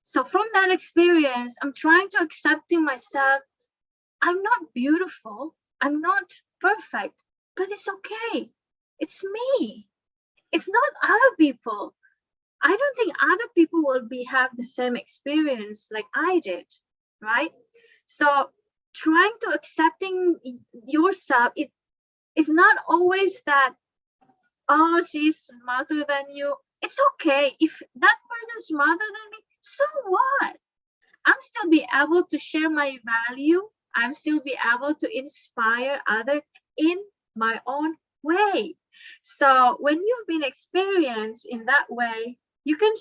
So from that experience, I'm trying to accepting myself. I'm not beautiful. I'm not perfect, but it's okay. It's me. It's not other people. I don't think other people will have the same experience like I did, right? So trying to accepting yourself, it's not always that, oh, she's smarter than you. It's okay if that person's smarter than me. So what? I'm still be able to share my value. I'm still be able to inspire others in my own way. So when you've been experienced in that way, you can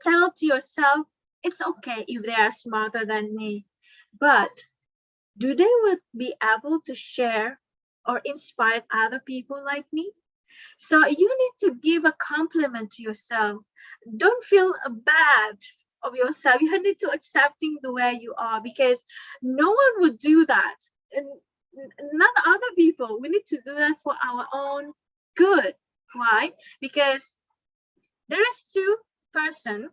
tell to yourself, it's okay if they are smarter than me, but do they would be able to share or inspire other people like me? So you need to give a compliment to yourself. Don't feel bad of yourself. You need to accepting the way you are, because no one would do that. And not other people. We need to do that for our own good. Why? Because there is two person,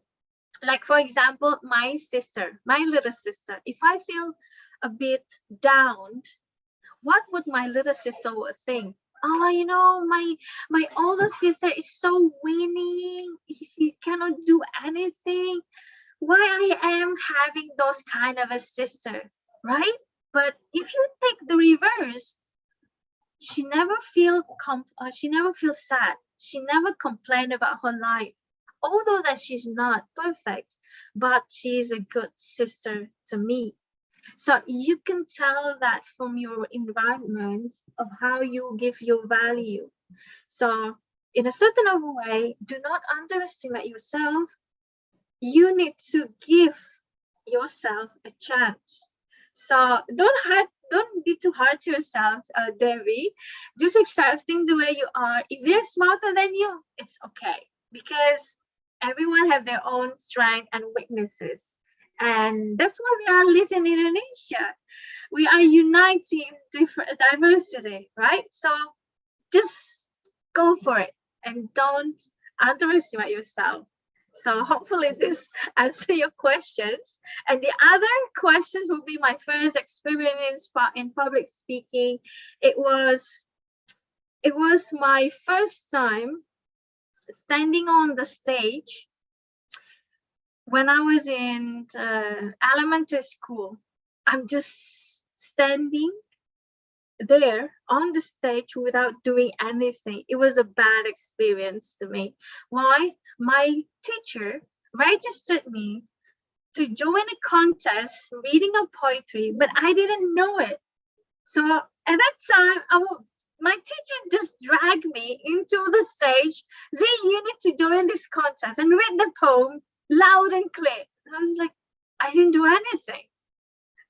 like for example, my sister, my little sister. If I feel a bit down, what would my little sister would think? Oh, you know, my older sister is so winning. She cannot do anything. Why I am having those kind of a sister, right? But if you take the reverse, she never she never feels sad. She never complained about her life. Although that she's not perfect, but she's a good sister to me. So you can tell that from your environment of how you give your value. So in a certain other way, do not underestimate yourself. You need to give yourself a chance. So don't be too hard to yourself, Devi. Just accepting the way you are. If they're smarter than you, it's okay, because everyone have their own strength and weaknesses. And that's why we are living in Indonesia. We are uniting different diversity, right? So just go for it and don't underestimate yourself. So hopefully this answer your questions. And the other questions will be my first experience in public speaking. It was my first time standing on the stage when I was in elementary school. I'm just standing there on the stage without doing anything. It was a bad experience to me. Why? My teacher registered me to join a contest reading a poetry, but I didn't know it. So at that time, my teacher just dragged me into the stage. Z, you need to join this contest and read the poem loud and clear. And I was like, I didn't do anything.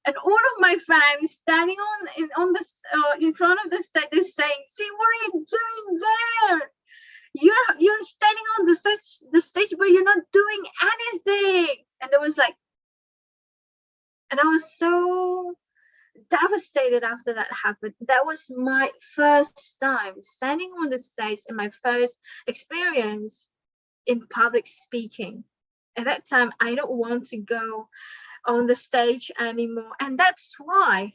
And all of my friends standing in front of the stage, they're saying, "See, what are you doing there? You're standing on the stage, but you're not doing anything." And it was like, and I was so devastated after that happened. That was my first time standing on the stage and my first experience in public speaking. At that time, I don't want to go on the stage anymore. And that's why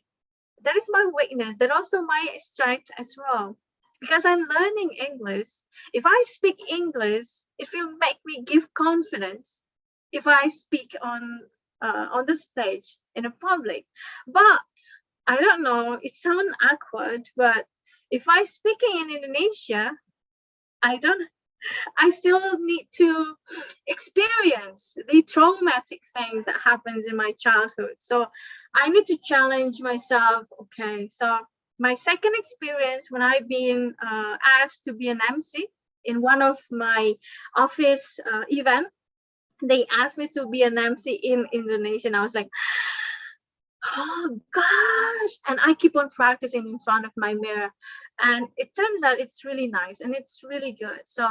that is my weakness, that also my strength as well, because I'm learning English. If I speak English, it will make me give confidence if I speak on the stage in a public. But I don't know, it sounds awkward, but if I speaking in Indonesia, I still need to experience the traumatic things that happens in my childhood. So I need to challenge myself. Okay, so my second experience when I've been asked to be an MC in one of my office event, they asked me to be an MC in Indonesia. And I was like, oh gosh, and I keep on practicing in front of my mirror. And it turns out it's really nice and it's really good. So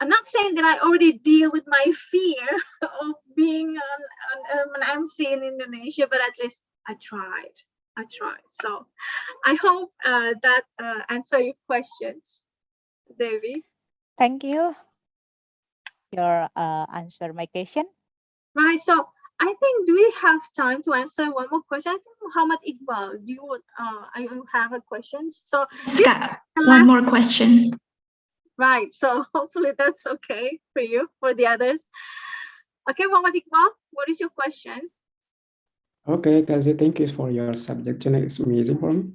I'm not saying that I already deal with my fear of being an MC in Indonesia, but at least I tried. So I hope that answer your questions, Devi. Thank you. Your answer my question. Right. So I think, do we have time to answer one more question? I think Muhammad Iqbal, do you have a question? So one more question. Right, so hopefully that's okay for you, for the others. Okay, Muhammad Iqbal, what is your question? Okay, Kelsey, thank you for your subjection. It's amazing for me.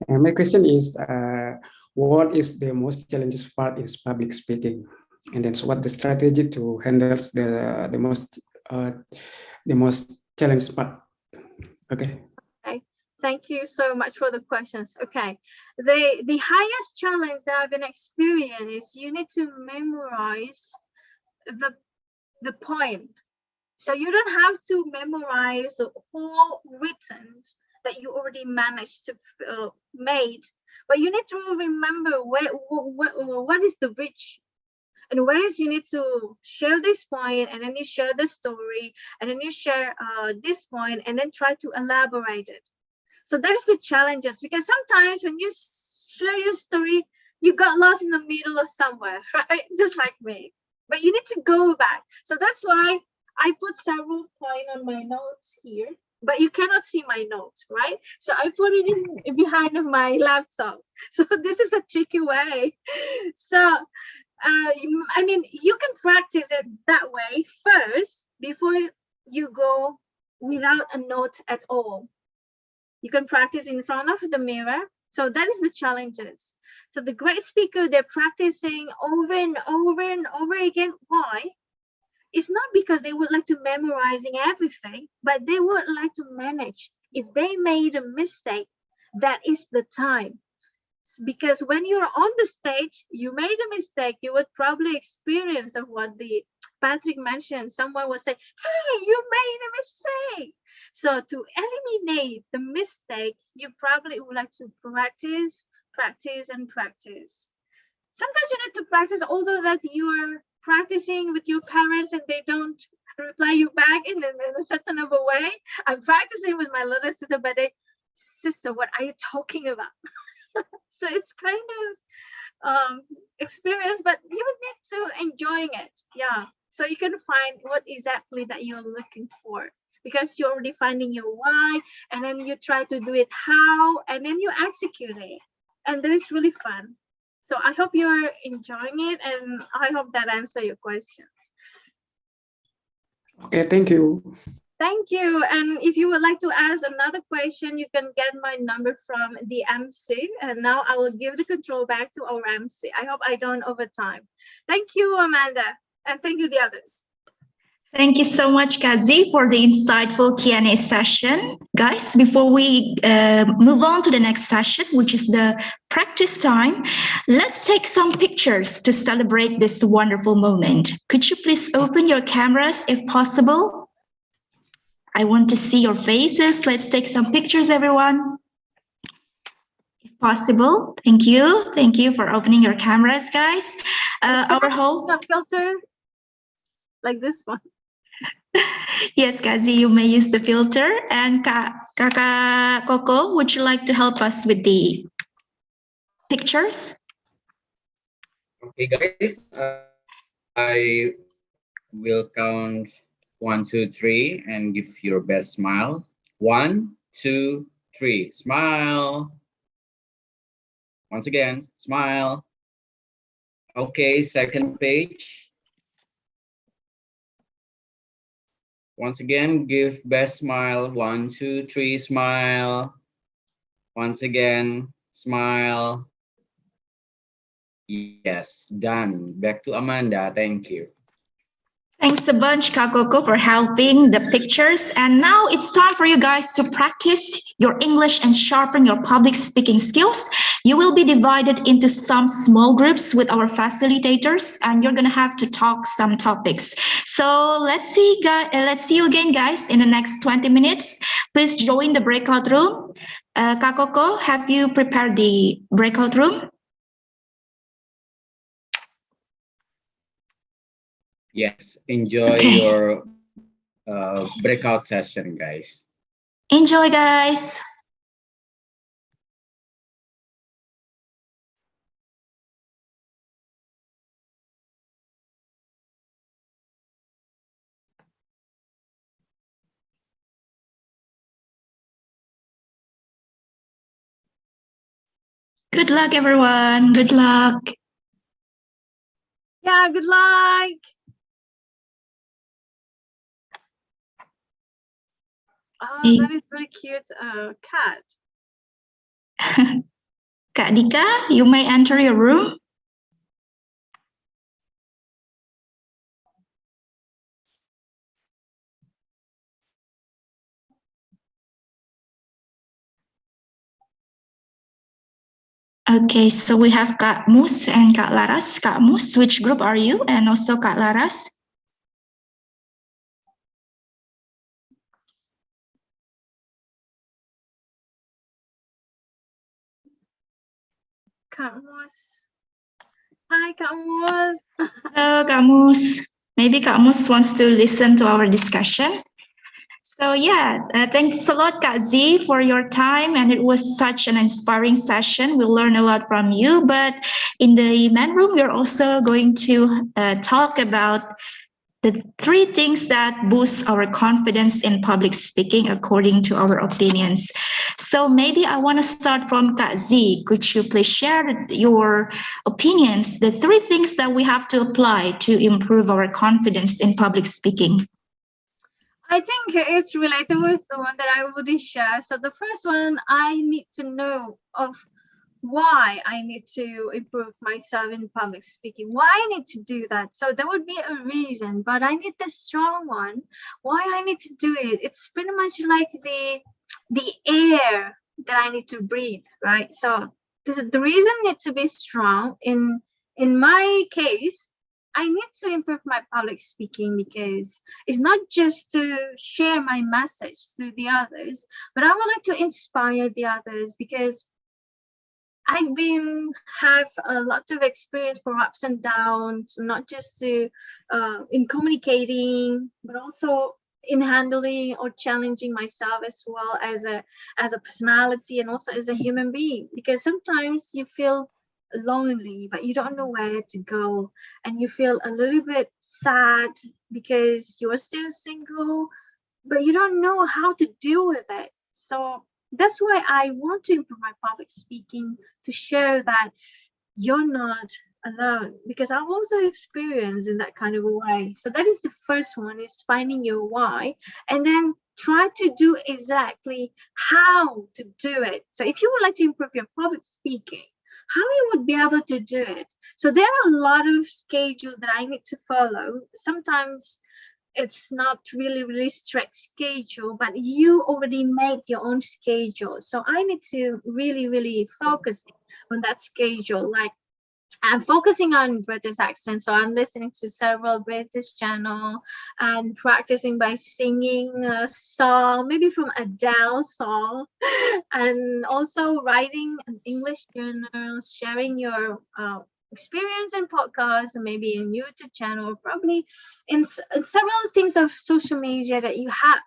And my question is, what is the most challenging part in public speaking? And then, so what the strategy to handle the most challenging part? Okay. Okay, thank you so much for the questions. Okay, the highest challenge that I've been experiencing is you need to memorize the point. So you don't have to memorize the whole written, that you already managed to made, but you need to remember what is the bridge. And whereas you need to share this point, and then you share the story, and then you share this point, and then try to elaborate it. So that is the challenges, because sometimes when you share your story, you got lost in the middle of somewhere, right? Just like me. But you need to go back. So that's why I put several points on my notes here, but you cannot see my notes, right? So I put it in behind of my laptop. So this is a tricky way. So I mean, you can practice it that way first before you go without a note at all. You can practice in front of the mirror. So that is the challenges. So the great speaker, they're practicing over and over and over again. Why? It's not because they would like to memorizing everything, but they would like to manage. If they made a mistake, that is the time. Because when you're on the stage, you made a mistake, you would probably experience of what the Patrick mentioned. Someone would say, hey, you made a mistake. So to eliminate the mistake, you probably would like to practice, practice, and practice. Sometimes you need to practice, although that you're practicing with your parents and they don't reply you back in a certain of a way. I'm practicing with my little sister, but sister, what are you talking about? So it's kind of experience, but you need to enjoying it. Yeah. So you can find what exactly that you're looking for, because you're already finding your why, and then you try to do it how, and then you execute it. And that is really fun. So I hope you're enjoying it, and I hope that answers your questions. Okay, thank you. Thank you. And if you would like to ask another question, you can get my number from the MC. And now I will give the control back to our MC. I hope I don't overtime. Thank you, Amanda. And thank you, the others. Thank you so much, Kazi, for the insightful Q&A session. Guys, before we move on to the next session, which is the practice time, let's take some pictures to celebrate this wonderful moment. Could you please open your cameras if possible? I want to see your faces. Let's take some pictures, everyone. If possible. Thank you. Thank you for opening your cameras, guys. Our whole filter like this one. Yes, Kazi, you may use the filter. And Kakak Coco, would you like to help us with the pictures? Okay, guys, I will count 1, 2, 3 and give your best smile. 1, 2, 3, smile. Once again, smile. Okay, second page. Once again, give best smile. 1, 2, 3, smile. Once again, smile. Yes, done. Back to Amanda. Thank you. Thanks a bunch, Kak Coco, for helping the pictures. And now it's time for you guys to practice your English and sharpen your public speaking skills. You will be divided into some small groups with our facilitators, and you're going to have to talk some topics. So let's see you again, guys, in the next 20 minutes. Please join the breakout room. Kak Coco, have you prepared the breakout room? Yes, enjoy your breakout session, guys. Enjoy, guys. Good luck, everyone. Good luck. Yeah, good luck. Oh, that is very cute cat. Kak Dika, you may enter your room. Okay, so we have Kak Mus and Kak Laras. Kak Mus, which group are you? And also Kak Laras. Kak Mus. Hi, Kak Mus. Hello, Kak Mus. Maybe Kak Mus wants to listen to our discussion. So yeah, thanks a lot, Kak Z, for your time. And it was such an inspiring session. We learned a lot from you. But in the main room, we're also going to talk about the 3 things that boost our confidence in public speaking according to our opinions. So maybe I want to start from Kak Z. Could you please share your opinions, the 3 things that we have to apply to improve our confidence in public speaking? I think it's related with the one that I already shared. So the first one, I need to know of why I need to improve myself in public speaking, why I need to do that. So there would be a reason, but I need the strong one, why I need to do it. It's pretty much like the air that I need to breathe, right? So this is the reason needs to be strong. In my case, I need to improve my public speaking because it's not just to share my message to the others, but I would like to inspire the others because I've have a lot of experience for ups and downs, not just to in communicating, but also in handling or challenging myself as well as a personality and also as a human being. Because sometimes you feel lonely, but you don't know where to go, and you feel a little bit sad because you're still single, but you don't know how to deal with it. So that's why I want to improve my public speaking, to show that you're not alone, because I've also experienced in that kind of a way. So that is the first one, is finding your why, and then try to do exactly how to do it. So if you would like to improve your public speaking, how you would be able to do it. So there are a lot of schedule that I need to follow. Sometimes it's not really strict schedule, but you already made your own schedule. So I need to really focus on that schedule. Like, I'm focusing on British accent, so I'm listening to several British channel and practicing by singing a song, maybe from Adele song, and also writing an English journal, sharing your experience in podcasts, and maybe in YouTube channel, or probably in several things of social media that you have.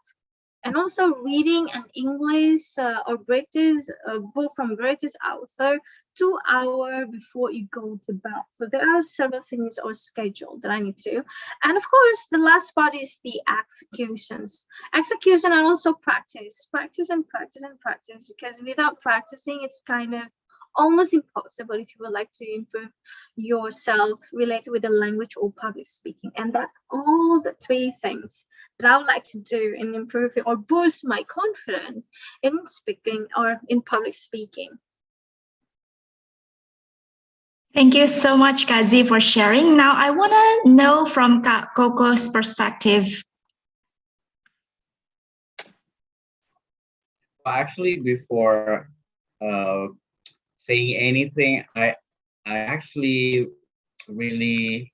And also reading an English or British book from British author 2 hours before you go to bed. So there are several things or schedule that I need to. And of course, the last part is the executions. Execution and also practice. Practice and practice and practice, because without practicing, it's kind of almost impossible if you would like to improve yourself related with the language or public speaking. And that all the 3 things that I would like to do in improving or boost my confidence in speaking or in public speaking. Thank you so much, Kazi, for sharing. Now, I want to know from Kak Coco's perspective. Actually, before saying anything, I actually really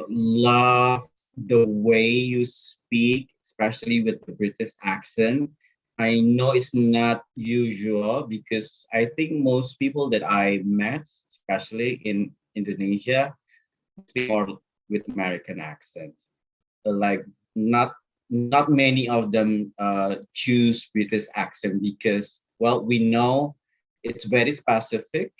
love the way you speak, especially with the British accent. I know it's not usual, because I think most people that I met, especially in Indonesia, speak more with American accent. Like not many of them choose British accent, because, well, we know it's very specific,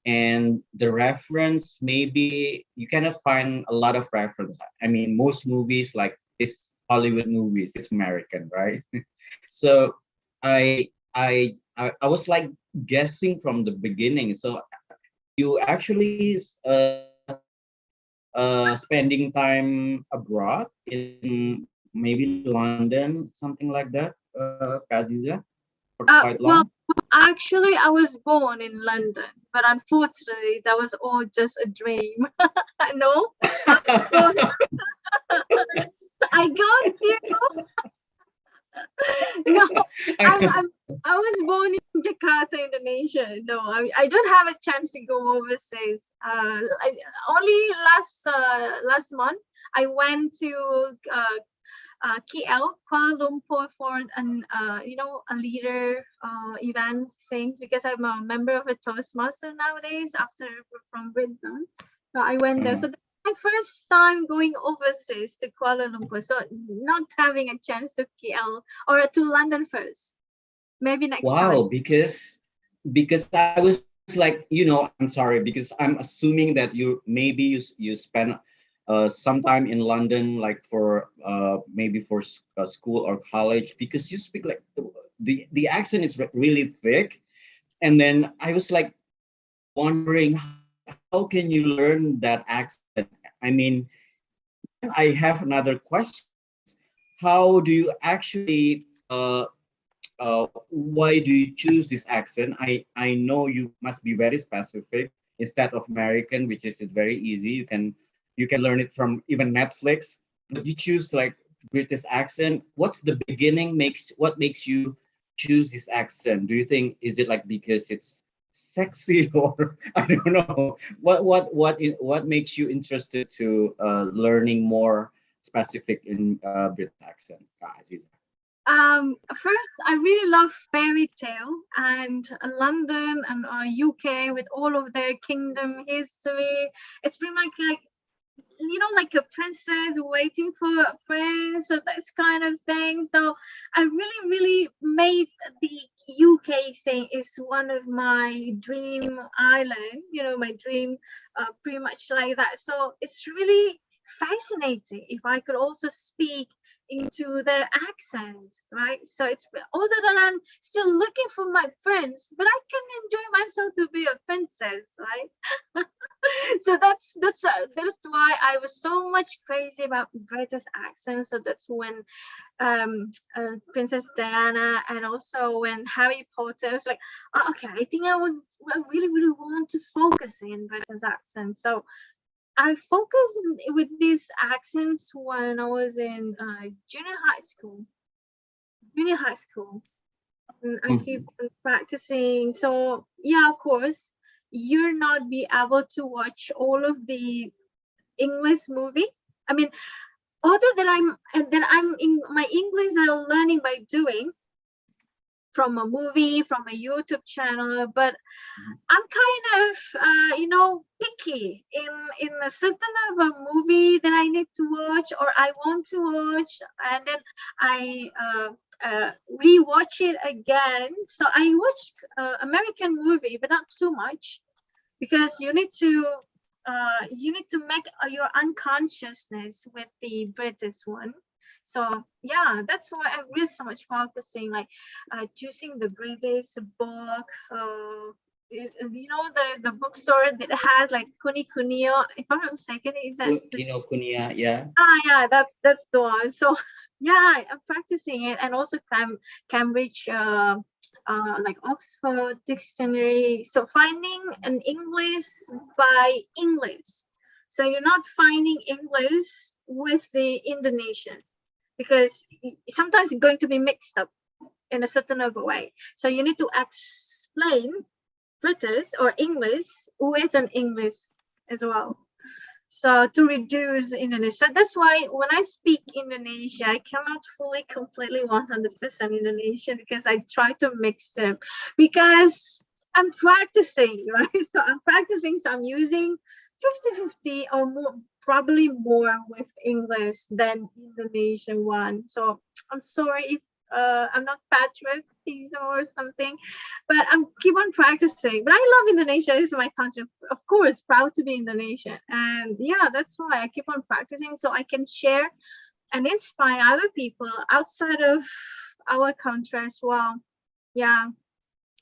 and the reference, maybe you cannot find a lot of reference. I mean, most movies, like this Hollywood movies, it's American, right? So I was like guessing from the beginning. So you actually spending time abroad in maybe London, something like that, Azizah, for quite long? Well, actually, I was born in London, but unfortunately, that was all just a dream. No, I got you. No, I was born in Jakarta, Indonesia. No, I don't have a chance to go overseas. Only last month I went to KL, Kuala Lumpur for an a leader event things, because I'm a member of a Toastmaster nowadays after from Brisbane. So I went there. So that's my first time going overseas to Kuala Lumpur. So not having a chance to KL or to London first. Maybe next time. Wow, because I was like, I'm sorry, because I'm assuming that you spent some time in London, like for maybe for school or college, because you speak like the accent is really thick, and then I was like wondering how can you learn that accent? I mean, I have another question. How do you actually why do you choose this accent? I know you must be very specific instead of American, which is very easy. You can learn it from even Netflix. But you choose like British accent. What's the beginning? What makes you choose this accent? Do you think is it like because it's sexy or I don't know? What makes you interested to learning more specific in British accent, Azizah? First, I really love fairy tale and London and UK with all of their kingdom history. It's pretty much like like a princess waiting for a prince, so that's kind of thing. So I really, really made the UK thing is one of my dream island. My dream, pretty much like that. So it's really fascinating if I could also speak into their accent, right? So it's other than I'm still looking for my prince, but I can enjoy myself to be a princess, right? So that's why I was so much crazy about British accent. So that's when Princess Diana and also when Harry Potter was like, oh, okay, I think I really, really want to focus in British accent. So I focused with these accents when I was in junior high school. And I keep on practicing. So yeah, of course, you're not be able to watch all of the English movie. I mean, other than I'm in my English I'm learning by doing from a movie, from a YouTube channel, but I'm kind of picky in a certain of a movie that I need to watch or I want to watch, and then I rewatch it again. So I watch American movie, but not too much, because you need to make your unconsciousness with the British one. So yeah, that's why I'm really so much focusing, like choosing the British book. The bookstore that has like Kuni Kunio, if I'm not mistaken, is that Kinokuniya, yeah. yeah, that's the one. So yeah, I'm practicing it, and also Cambridge like Oxford dictionary. So finding an English by English. So you're not finding English with the Indonesian, because sometimes it's going to be mixed up in a certain other way. So you need to explain British or English with an English as well. So to reduce Indonesian. So that's why when I speak Indonesia, I cannot fully, completely 100% Indonesian, because I try to mix them, because I'm practicing, right? So I'm practicing, so I'm using 50-50 or more, probably more with English than Indonesian one. So I'm sorry if I'm not patriot or something, but I'm keep on practicing. But I love Indonesia. It's my country, of course, proud to be Indonesian, and yeah, that's why I keep on practicing, so I can share and inspire other people outside of our country as well. Yeah,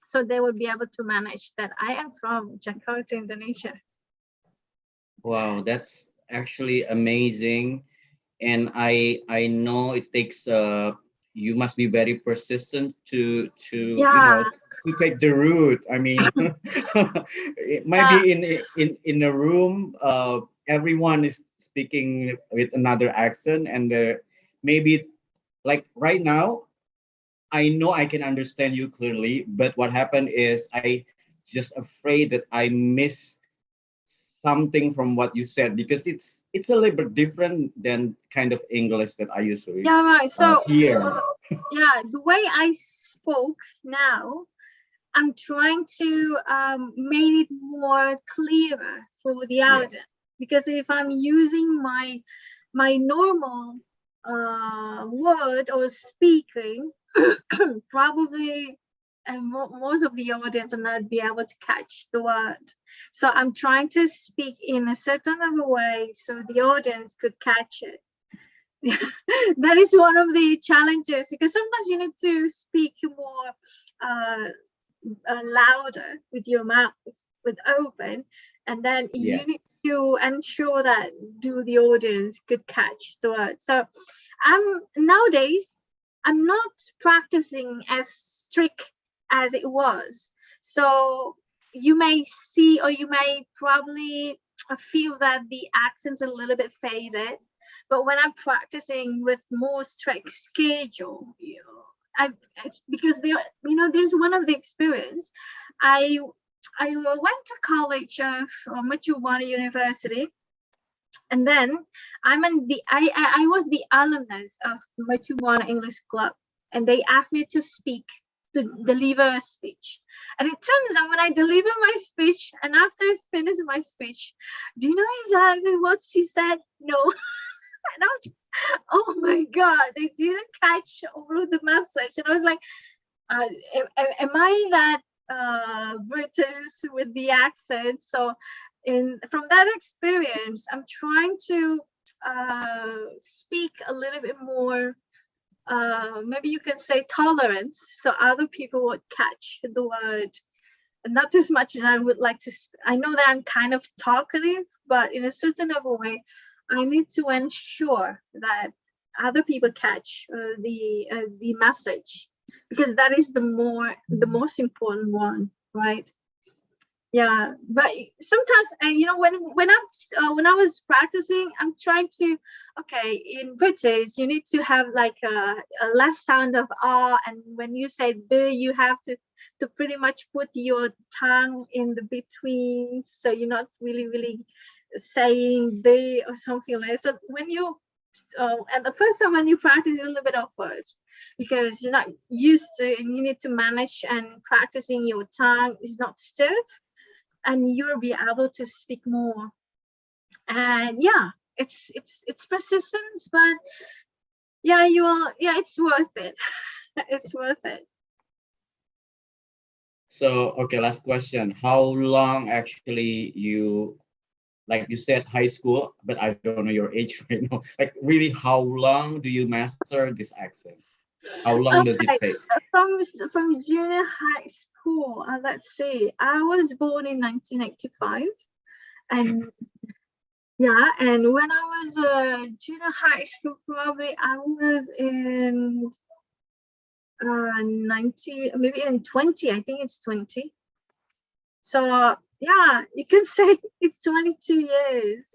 so they will be able to manage that I am from Jakarta, Indonesia. Wow, that's actually amazing. And I know it takes you must be very persistent to Yeah. to take the route. I mean, it might be in a room, everyone is speaking with another accent, and there maybe like right now, I know I can understand you clearly, but what happened is I just afraid that I miss something from what you said, because it's a little bit different than kind of English that I usually Yeah, right. So hear. yeah, the way I spoke now, I'm trying to make it more clearer for the audience, because if I'm using my normal word or speaking, probably most of the audience will not be able to catch the word. So I'm trying to speak in a certain other way so the audience could catch it. That is one of the challenges, because sometimes you need to speak more louder with your mouth with open, and then you need to ensure that the audience could catch the word. So nowadays I'm not practicing as strict as it was. So you may see, or you may probably feel that the accent's a little bit faded. But when I'm practicing with more strict schedule, it's because there's one of the experience. I went to college of Machuwana University, and then I was the alumnus of Machuwana English Club, and they asked me to deliver a speech. And it turns out when I deliver my speech, and after I finish my speech, do you know exactly what she said? No. And I was, oh my God, they didn't catch all of the message. And I was like, am I that British with the accent? So from that experience, I'm trying to speak a little bit more, maybe you can say tolerance, so other people would catch the word. Not as much as I would like to. I know that I'm kind of talkative, but in a certain other way, I need to ensure that other people catch the message, because that is the most important one, right? Yeah, but sometimes, when I was practicing, I'm trying to, okay, in British you need to have like a less sound of R, and when you say the, you have to pretty much put your tongue in the between, so you're not really saying they or something like that. So when you at the first time when you practice, a little bit awkward because you're not used to, and you need to manage, and practicing your tongue is not stiff, and you'll be able to speak more. And yeah, it's persistence, but yeah, it's worth it. It's worth it. So, okay, last question. How long actually like you said, high school, but I don't know your age right now. Like, really, how long do you master this accent? How long does it take? From junior high school, let's see. I was born in 1985, and yeah, and when I was junior high school, probably I was in 90, maybe in 20. I think it's 20. So yeah, you can say it's 22 years.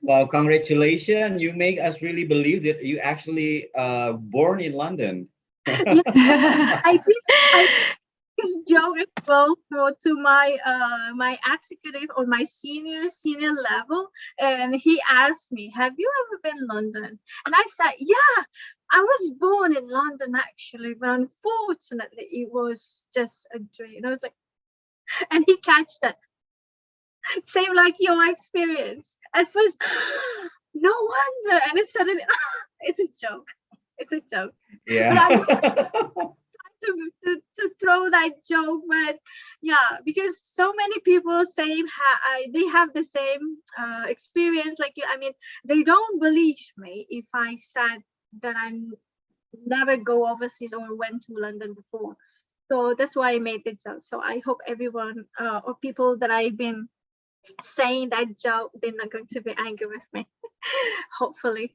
Wow, congratulations. You make us really believe that you actually born in London. Yeah, I think this joke as well to my my executive or my senior level, and he asked me, have you ever been in London? And I said, yeah, I was born in London actually, but unfortunately it was just a dream. And I was like, and he catched that. Same like your experience. At first, no wonder, and it suddenly, it's a joke. It's a joke. Yeah. But I to throw that joke, but yeah, because so many people say they have the same experience like you. I mean, they don't believe me if I said that I'm never go overseas or went to London before. So that's why I made the joke. So I hope everyone or people that I've been saying that joke, they're not going to be angry with me. Hopefully.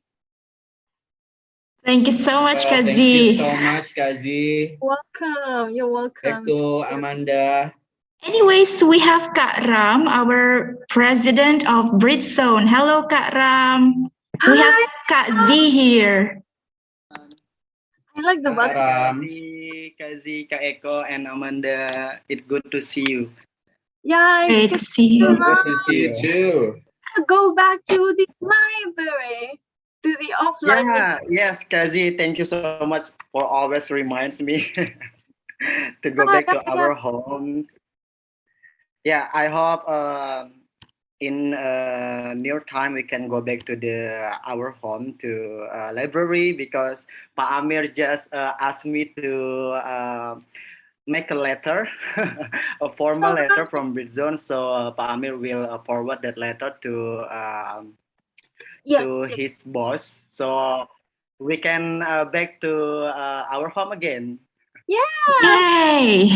Thank you so much, Well, Kazi. thank you so much, Kazi. Welcome. You're welcome. Back to Amanda. Anyways, we have Kak Ram, our president of Britzone. Hello, Kak Ram. Hi. We have Kak Z here. I like the button. Kazi, Kak Eko, and Amanda. It's good to see you. Yeah, it's Great good to see to you. Good to see you too. go back to the library, to the offline. Yeah, yes, Kazi, thank you so much for always reminds me to go back to Yeah. our homes. Yeah, I hope in near time we can go back to the our home to library because Pa Amir just asked me to make a letter, a formal letter from Bridgezone. So Pa Amir will forward that letter Yes, to yes. his boss. So we can back to our home again. Yeah. Yay!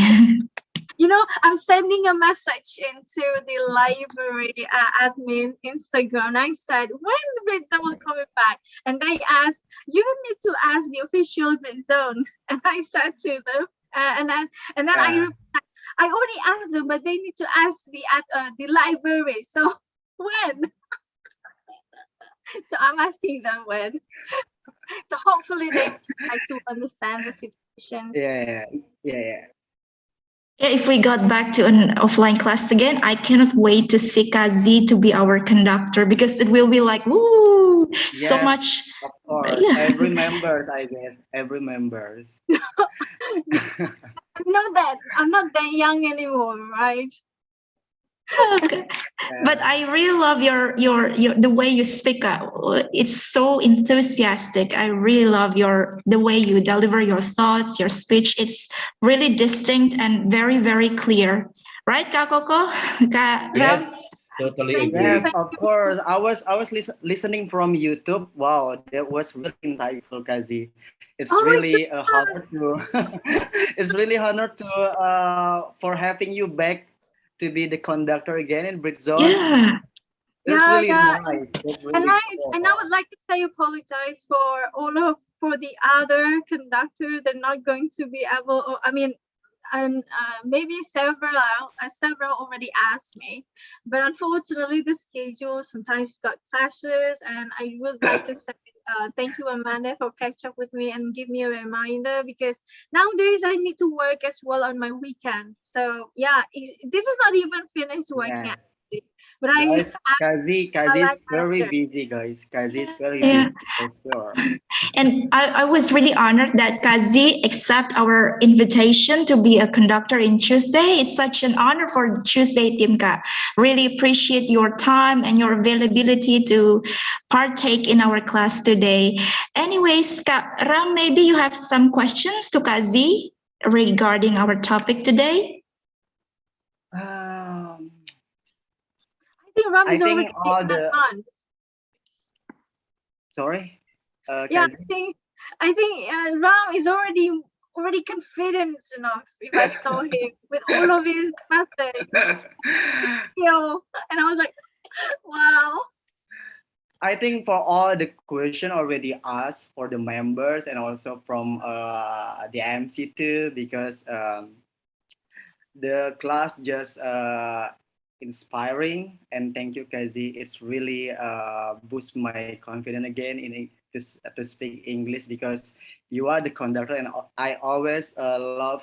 You know, I'm sending a message into the library admin Instagram. I said, when the Red Zone will come back? And they asked, you need to ask the official Red Zone. And I said to them, and then I replied, I already asked them, but they need to ask the library. So when? So I'm asking them when. So hopefully they try to understand the situation. Yeah. Yeah, if we got back to an offline class again, I cannot wait to see Kazi to be our conductor because it will be like, woo, so Yes, much. of course. Yeah. Every members, I guess. Every members. I'm not that young anymore, right? Okay. But I really love your the way you speak. It's so enthusiastic. I really love the way you deliver your thoughts, your speech. It's really distinct and very, very clear. Right, Kak Koko? Kak Ram? Yes, totally Thank you. agree. Yes, of course. I was listening from YouTube. Wow, that was really insightful, Kazi. It's Oh my really a honor to it's really honor to for having you back to be the conductor again in Bridgezone. Yeah. That's yeah, really yeah. nice. That's And really I would like to say apologize for the other conductor. They're not going to be able. Or, I mean, and maybe several already asked me, but unfortunately the schedule sometimes got clashes. And I would like to say thank you, Amanda, for catch up with me and give me a reminder because nowadays I need to work as well on my weekend. So yeah, this is not even finished working, yes. actually, but Guys, Kazi I is like very manager. busy, guys. Kazi is very Yeah. busy for sure. And I was really honored that Kazi accept our invitation to be a conductor in Tuesday. It's such an honor for Tuesday team, Kak. Really appreciate your time and your availability to partake in our class today. Anyways, Kak Ram, maybe you have some questions to Kazi regarding our topic today? I think Ram is already all the on. sorry. Yeah, Kazi? I think Ram is already confident enough. If I saw him with all of his methods, and I was like, wow. I think for all the question already asked for the members and also from the MC too, because the class just inspiring, and thank you, Kazi. It's really boost my confidence again to speak English because you are the conductor, and I always love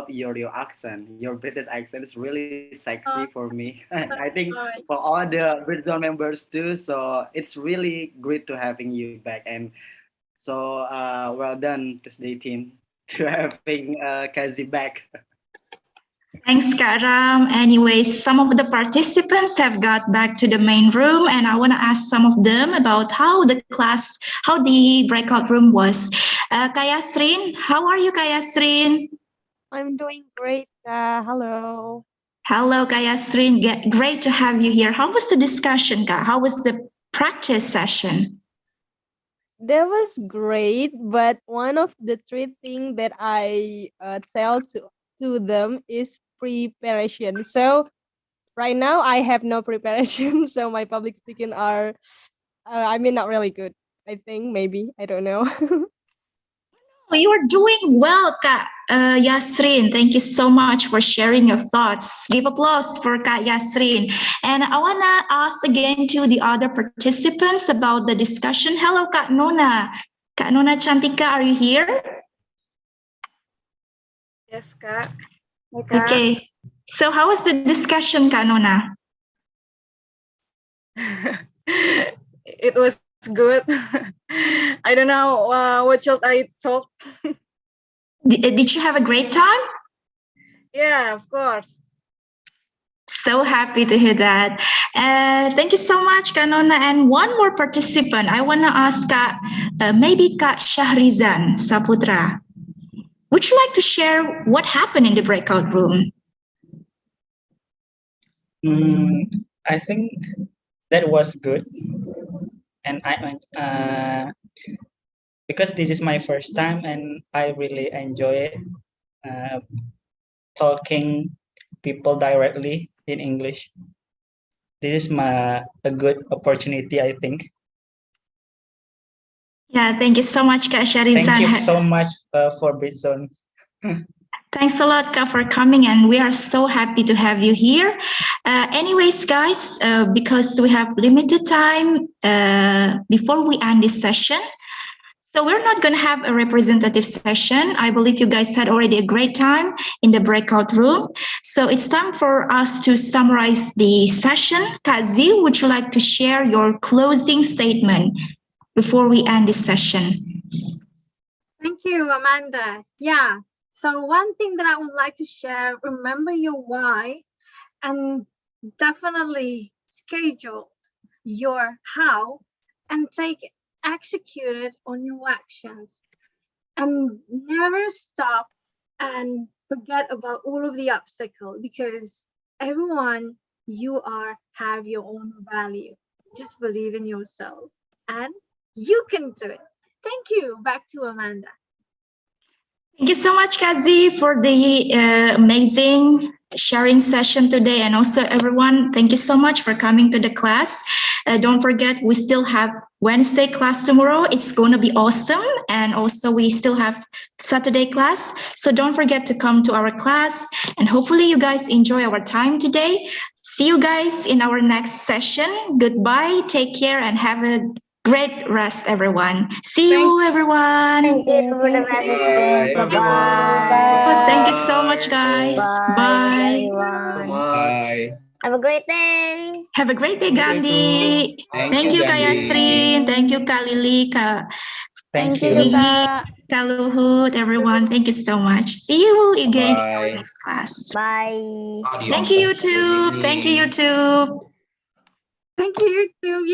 your accent. Your British accent is really sexy for me. I think for all the British members too. So it's really great to having you back, and so well done Tuesday team to having Kazi back. Thanks, Karam. Anyways, some of the participants have got back to the main room, and I want to ask some of them about how the breakout room was. Kayasrin, how are you, Kayasrin? I'm doing great. Hello. Hello, Kayasrin. Great to have you here. How was the discussion, Ka? How was the practice session? That was great, but one of the three things that I tell to them is preparation. So right now I have no preparation, so my public speaking are, not really good. I think maybe I don't know. You are doing well, Kak Yasrin. Thank you so much for sharing your thoughts. Give applause for Kak Yasrin. And I want to ask again to the other participants about the discussion. Hello, Kak Nona. Kak Nona Cantika, are you here? Yes, Kak. Hey, Kak. Okay. So how was the discussion, Kak Nona? It was good. I don't know what should I talk. Did you have a great time? Yeah, of course. So happy to hear that. Thank you so much, Kak Nona. And one more participant. I want to ask maybe Kak Shahrizan Saputra. Would you like to share what happened in the breakout room? I think that was good, and because this is my first time, and I really enjoy it, talking people directly in English. This is a good opportunity, I think. Yeah, thank you so much, Kak Shahrizan. Thank you so much for Britzone. Thanks a lot, Kak, for coming, and we are so happy to have you here. Anyways, guys, because we have limited time before we end this session, so we're not going to have a representative session. I believe you guys had already a great time in the breakout room. So it's time for us to summarize the session. Kak Z, would you like to share your closing statement before we end this session? Thank you, Amanda. Yeah. So one thing that I would like to share, remember your why and definitely schedule your how and execute it on your actions. And never stop and forget about all of the obstacles because everyone have your own value. Just believe in yourself and you can do it. Thank you. Back to Amanda. Thank you so much, Kazi, for the amazing sharing session today. And also everyone, thank you so much for coming to the class. Don't forget, we still have Wednesday class tomorrow. It's going to be awesome. And also we still have Saturday class. So don't forget to come to our class. And hopefully you guys enjoy our time today. See you guys in our next session. Goodbye. Take care and have a great rest, everyone. See you, everyone. Thank you for the message. Bye-bye. Thank you so much, guys. Bye, Bye. everyone. Bye. Have a great day. Have a great day, Gandhi. Thank you, Kak Gandhi. Yasrin. Thank you, Kak Lili, Kak Thank you, Vivi, Kak. Kak Luhut, everyone. Thank you so much. See you again in our Bye. next class. Bye. Thank you, YouTube. Thank you, YouTube. Thank you, YouTube. Yeah.